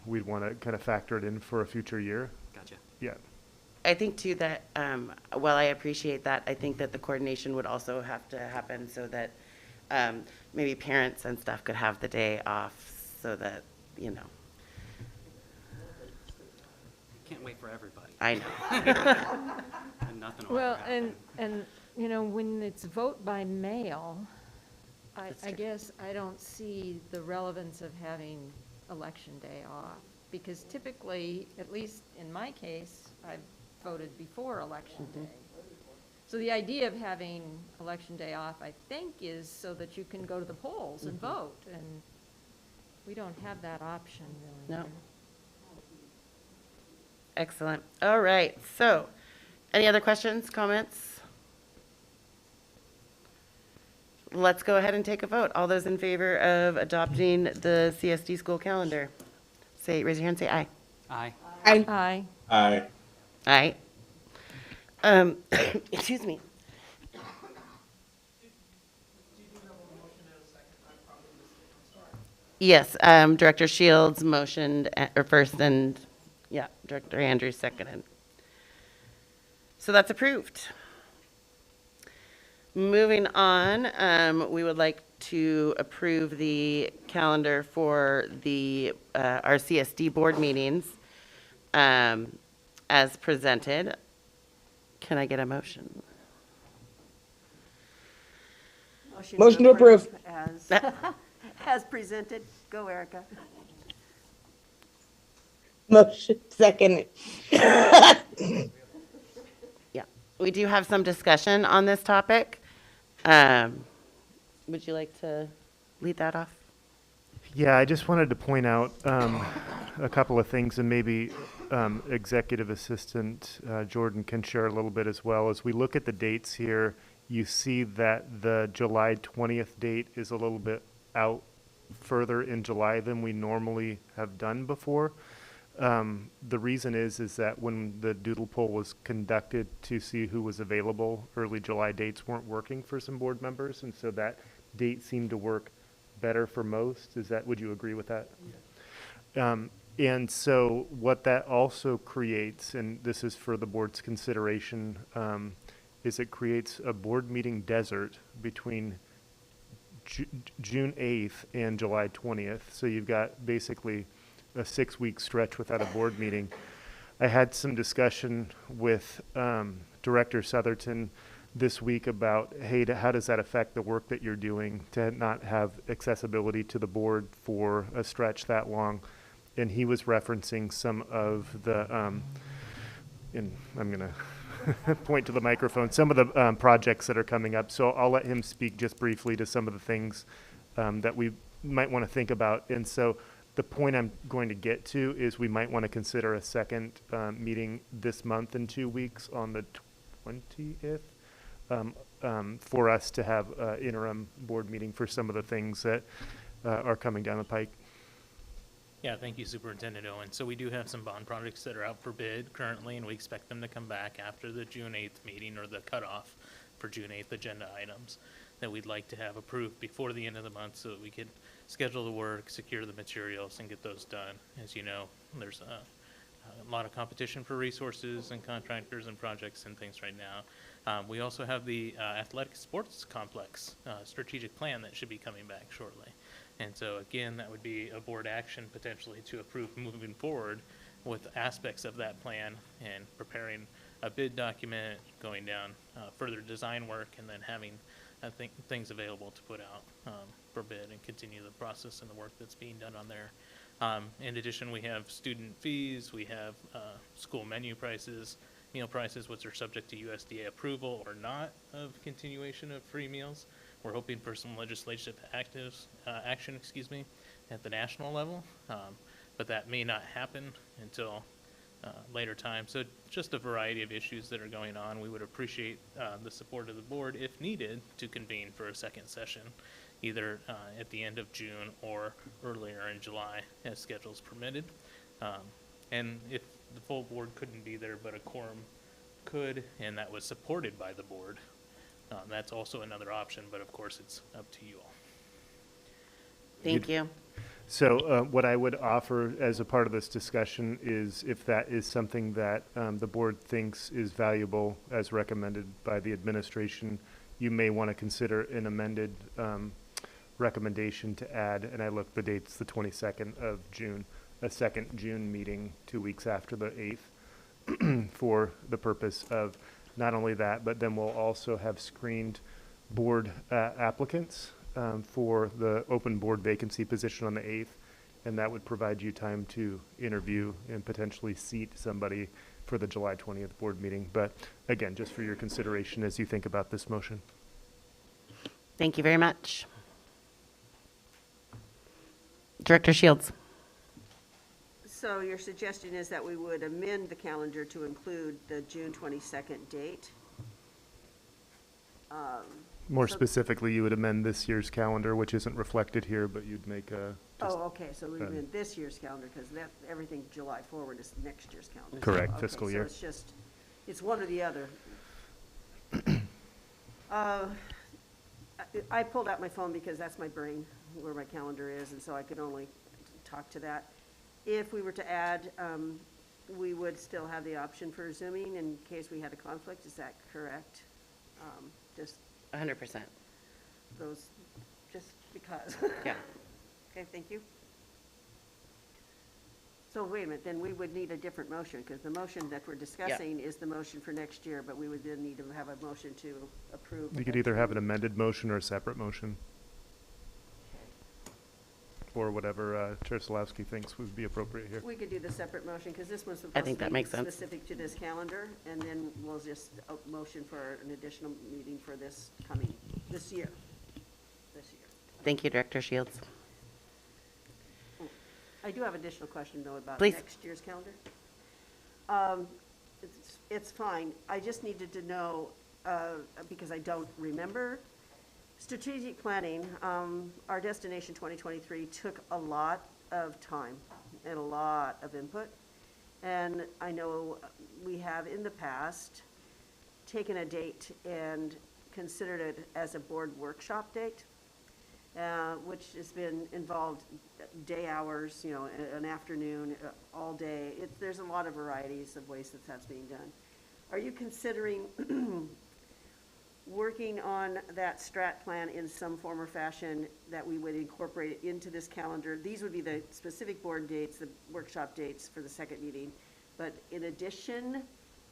we'd want to kind of factor it in for a future year. Gotcha. Yeah. I think too that, while I appreciate that, I think that the coordination would also have to happen so that maybe parents and stuff could have the day off so that, you know. Can't wait for everybody. I know. And nothing will Well, ever happen. and, you know, when it's vote by mail, I guess I don't see the relevance of having election day off. Because typically, at least in my case, I've voted before election day. So the idea of having election day off, I think, is so that you can go to the polls and vote. And we don't have that option really. No. Excellent. All right. So, any other questions, comments? Let's go ahead and take a vote. All those in favor of adopting the CSD school calendar, raise your hand, say aye. Aye. Aye. Aye. Aye. Excuse me. Yes, Director Shields motioned, or first, and yeah, Director Andrews seconded. So that's approved. Moving on, we would like to approve the calendar for the our CSD board meetings as presented. Can I get a motion? Motion to approve. As presented. Go, Erica. Motion second. Yeah, we do have some discussion on this topic. Would you like to lead that off? Yeah, I just wanted to point out a couple of things, and maybe Executive Assistant Jordan can share a little bit as well. As we look at the dates here, you see that the July 20th date is a little bit out further in July than we normally have done before. The reason is that when the doodle poll was conducted to see who was available, early July dates weren't working for some board members, and so that date seemed to work better for most. Would you agree with that? Yeah. And so what that also creates, and this is for the board's consideration, is it creates a board meeting desert between June 8th and July 20th. So you've got basically a 6-week stretch without a board meeting. I had some discussion with Director Southerton this week about, hey, how does that affect the work that you're doing to not have accessibility to the board for a stretch that long? And he was referencing some of the, and I'm going to point to the microphone, some of the projects that are coming up. So I'll let him speak just briefly to some of the things that we might want to think about. And so the point I'm going to get to is we might want to consider a second meeting this month in 2 weeks on the 20th for us to have an interim board meeting for some of the things that are coming down the pike. Yeah, thank you, Superintendent Owen. So we do have some bond projects that are out for bid currently, and we expect them to come back after the June 8th meeting, or the cutoff for June 8th agenda items that we'd like to have approved before the end of the month so that we could schedule the work, secure the materials, and get those done. As you know, there's a lot of competition for resources and contractors and projects and things right now. We also have the athletic sports complex strategic plan that should be coming back shortly. And so again, that would be a board action potentially to approve moving forward with aspects of that plan and preparing a bid document, going down further design work, and then having things available to put out for bid and continue the process and the work that's being done on there. In addition, we have student fees, we have school menu prices, meal prices, which are subject to USDA approval or not of continuation of free meals. We're hoping for some legislative action, at the national level, but that may not happen until later time. So just a variety of issues that are going on. We would appreciate the support of the board, if needed, to convene for a second session either at the end of June or earlier in July as schedules permitted. And if the full board couldn't be there, but a quorum could, and that was supported by the board, that's also another option, but of course it's up to you all. Thank you. So what I would offer as a part of this discussion is if that is something that the board thinks is valuable as recommended by the administration, you may want to consider an amended recommendation to add, and I looked, the date's the 22nd of June, a second June meeting 2 weeks after the 8th for the purpose of not only that, but then we'll also have screened board applicants for the open board vacancy position on the 8th, and that would provide you time to interview and potentially seat somebody for the July 20th board meeting. But again, just for your consideration as you think about this motion. Thank you very much. Director Shields. So your suggestion is that we would amend the calendar to include the June 22nd date? More So- specifically, you would amend this year's calendar, which isn't reflected here, but you'd make a. just, Oh, okay, so we amend this year's calendar, because that, everything July forward is next year's calendar. So, Correct, okay, fiscal year. So it's just, it's one or the other. I pulled out my phone because that's my brain, where my calendar is, and so I could only talk to that. If we were to add, we would still have the option for Zooming in case we had a conflict, is that correct? Just 100%. those, just because. Yeah. Okay, thank you. So wait a minute, then we would need a different motion, because the motion that we're discussing is the motion for next year, but we would then need to have a motion to approve. You could either have an amended motion or a separate motion. Or whatever Chair Solowski thinks would be appropriate here. We could do the separate motion, because this one's I supposed think to that be makes sense. specific to this calendar, and then we'll just motion for an additional meeting for this year. Thank you, Director Shields. I do have an additional question, though, about Please. next year's calendar. It's fine. I just needed to know, because I don't remember. Strategic planning, our Destination 2023 took a lot of time and a lot of input. And I know we have in the past taken a date and considered it as a board workshop date, which has been involved day hours, you know, an afternoon, all day. There's a lot of varieties of ways that that's being done. Are you considering working on that strat plan in some form or fashion that we would incorporate it into this calendar? These would be the specific board dates, the workshop dates for the second meeting. But in addition,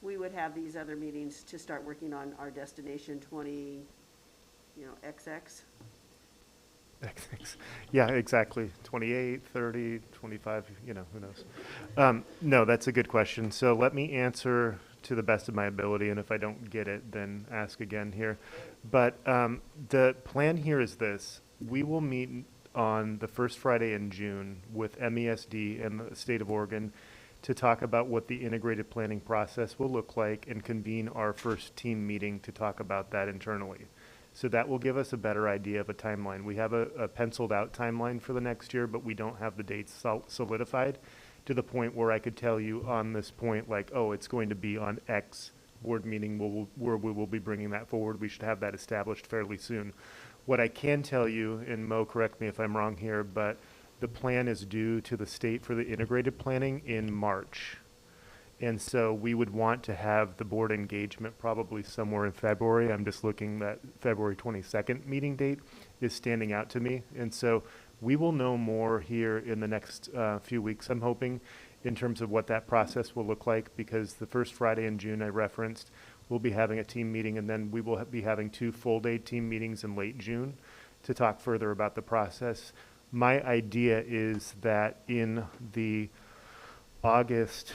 we would have these other meetings to start working on our Destination 20, XX. Yeah, exactly. 28, 30, 25, who knows? No, that's a good question. So let me answer to the best of my ability, and if I don't get it, then ask again here. But the plan here is this. We will meet on the first Friday in June with MESD and the state of Oregon to talk about what the integrated planning process will look like and convene our first team meeting to talk about that internally. So that will give us a better idea of a timeline. We have a penciled out timeline for the next year, but we don't have the dates solidified to the point where I could tell you on this point, like, oh, it's going to be on X board meeting where we will be bringing that forward. We should have that established fairly soon. What I can tell you, and Mo, correct me if I'm wrong here, but the plan is due to the state for the integrated planning in March. And so we would want to have the board engagement probably somewhere in February. I'm just looking at February 22nd meeting date is standing out to me. And so we will know more here in the next few weeks, I'm hoping, in terms of what that process will look like, because the first Friday in June I referenced, we'll be having a team meeting, and then we will be having 2 full-day team meetings in late June to talk further about the process. My idea is that in the August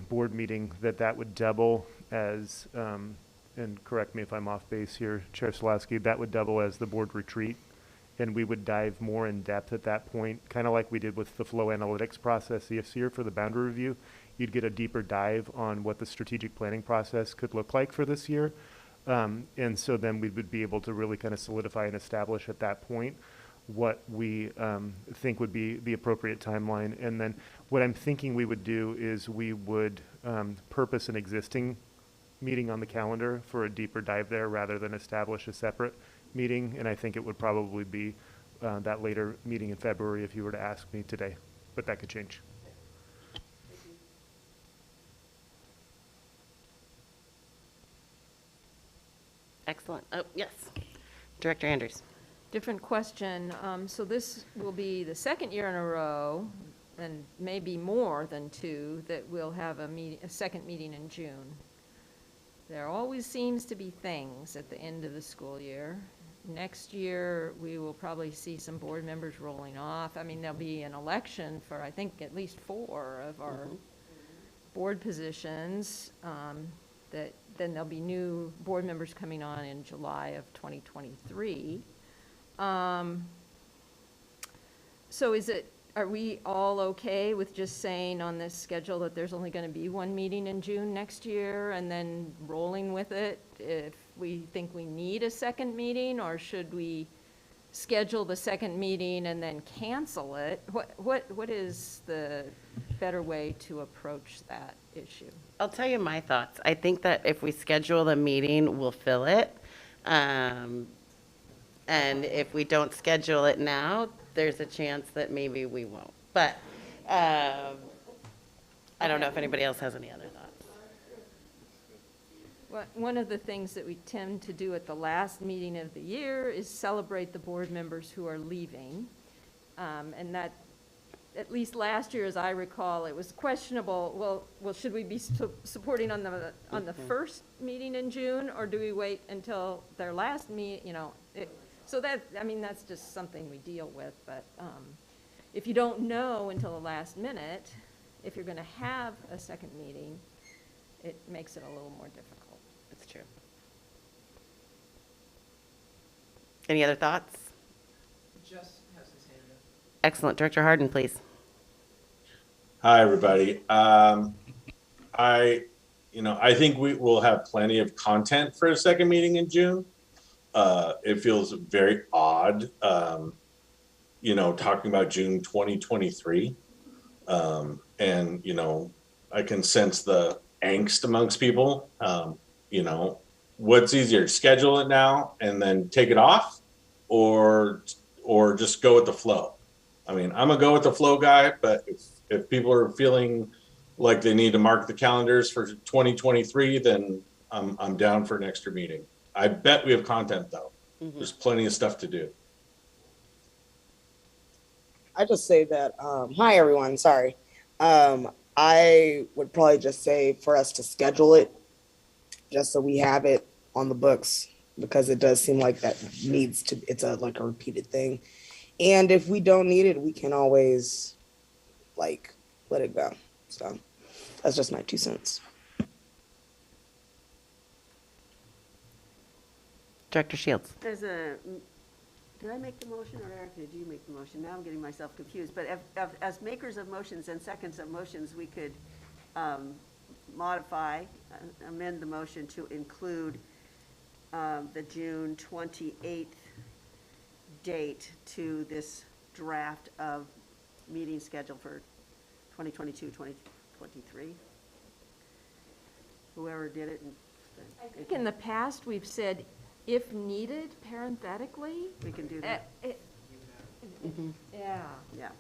board meeting, that would double as, and correct me if I'm off base here, Chair Solowski, that would double as the board retreat. And we would dive more in depth at that point, kind of like we did with the flow analytics process this year for the boundary review. You'd get a deeper dive on what the strategic planning process could look like for this year. And so then we would be able to really kind of solidify and establish at that point what we think would be the appropriate timeline. And then what I'm thinking we would do is we would purpose an existing meeting on the calendar for a deeper dive there rather than establish a separate meeting. And I think it would probably be that later meeting in February if you were to ask me today, but that could change. Excellent. Oh, yes. Director Anders. Different question. So this will be the second year in a row, and maybe more than two, that we'll have a second meeting in June. There always seems to be things at the end of the school year. Next year, we will probably see some board members rolling off. I mean, there'll be an election for, I think, at least 4 of our board positions. Then there'll be new board members coming on in July of 2023. So are we all okay with just saying on this schedule that there's only going to be 1 meeting in June next year and then rolling with it if we think we need a second meeting, or should we schedule the second meeting and then cancel it? What is the better way to approach that issue? I'll tell you my thoughts. I think that if we schedule the meeting, we'll fill it. And if we don't schedule it now, there's a chance that maybe we won't. But I don't know if anybody else has any other thoughts. Well, one of the things that we tend to do at the last meeting of the year is celebrate the board members who are leaving. And that, at least last year, as I recall, it was questionable. Well, should we be supporting on the first meeting in June, or do we wait until their last meet? So that, I mean, that's just something we deal with. But if you don't know until the last minute if you're going to have a second meeting, it makes it a little more difficult. That's true. Any other thoughts? Just has his hand up. Excellent. Director Harden, please. Hi, everybody. I think we will have plenty of content for a second meeting in June. It feels very odd, talking about June 2023. And, I can sense the angst amongst people. What's easier, schedule it now and then take it off, or just go with the flow? I mean, I'm a go with the flow guy, but if people are feeling like they need to mark the calendars for 2023, then I'm down for an extra meeting. I bet we have content though. Mm-hmm. There's plenty of stuff to do. I just say that, hi everyone, sorry. I would probably just say for us to schedule it, just so we have it on the books, because it does seem like that it's like a repeated thing. And if we don't need it, we can always let it go. So that's just my 2 cents. Director Shields. Did I make the motion, or Eric, did you make the motion? Now I'm getting myself confused. But as makers of motions and seconds of motions, we could amend the motion to include the June 28th date to this draft of meeting schedule for 2022, 2023. Whoever did it. I think in the past, we've said, if needed, parenthetically. We can do that. Yeah. Yeah.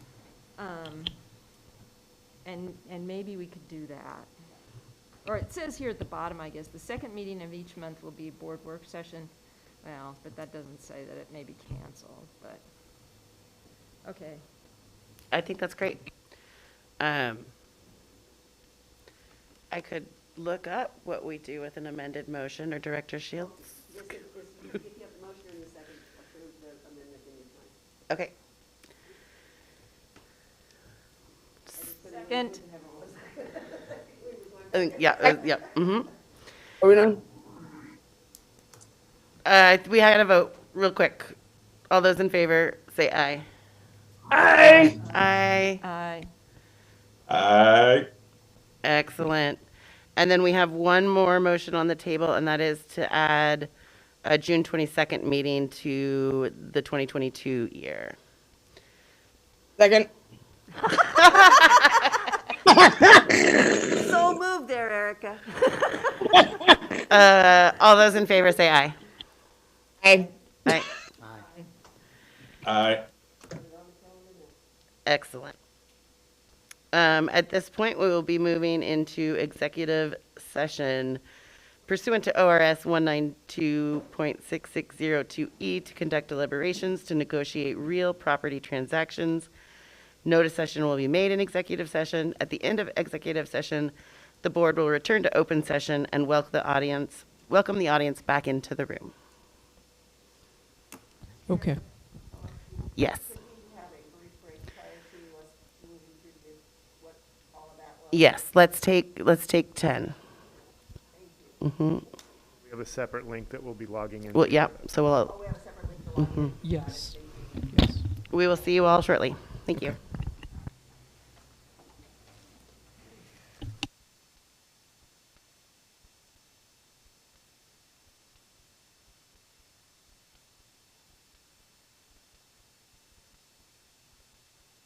And maybe we could do that. Or it says here at the bottom, I guess, the second meeting of each month will be a board work session. Well, but that doesn't say that it may be canceled, but, okay. I think that's great. I could look up what we do with an amended motion, or Director Shields. If you have the motion in a second, approve the amendment in your time. Okay. Second. Yeah. Mm-hmm. Are we done? We had a vote real quick. All those in favor, say aye. Aye. Aye. Aye. Aye. Excellent. And then we have one more motion on the table, and that is to add a June 22nd meeting to the 2022 year. Second. So moved there, Erica. All those in favor say aye. Aye. Aye. Aye. Excellent. At this point, we will be moving into executive session pursuant to ORS 192.6602E to conduct deliberations to negotiate real property transactions. Notice session will be made in executive session. At the end of executive session, the board will return to open session and welcome the audience back into the room. Okay. Yes. Yes, let's take 10. Mm-hmm. We have a separate link that we'll be logging in. Well, yeah, so we'll. Yes. We will see you all shortly. Thank you.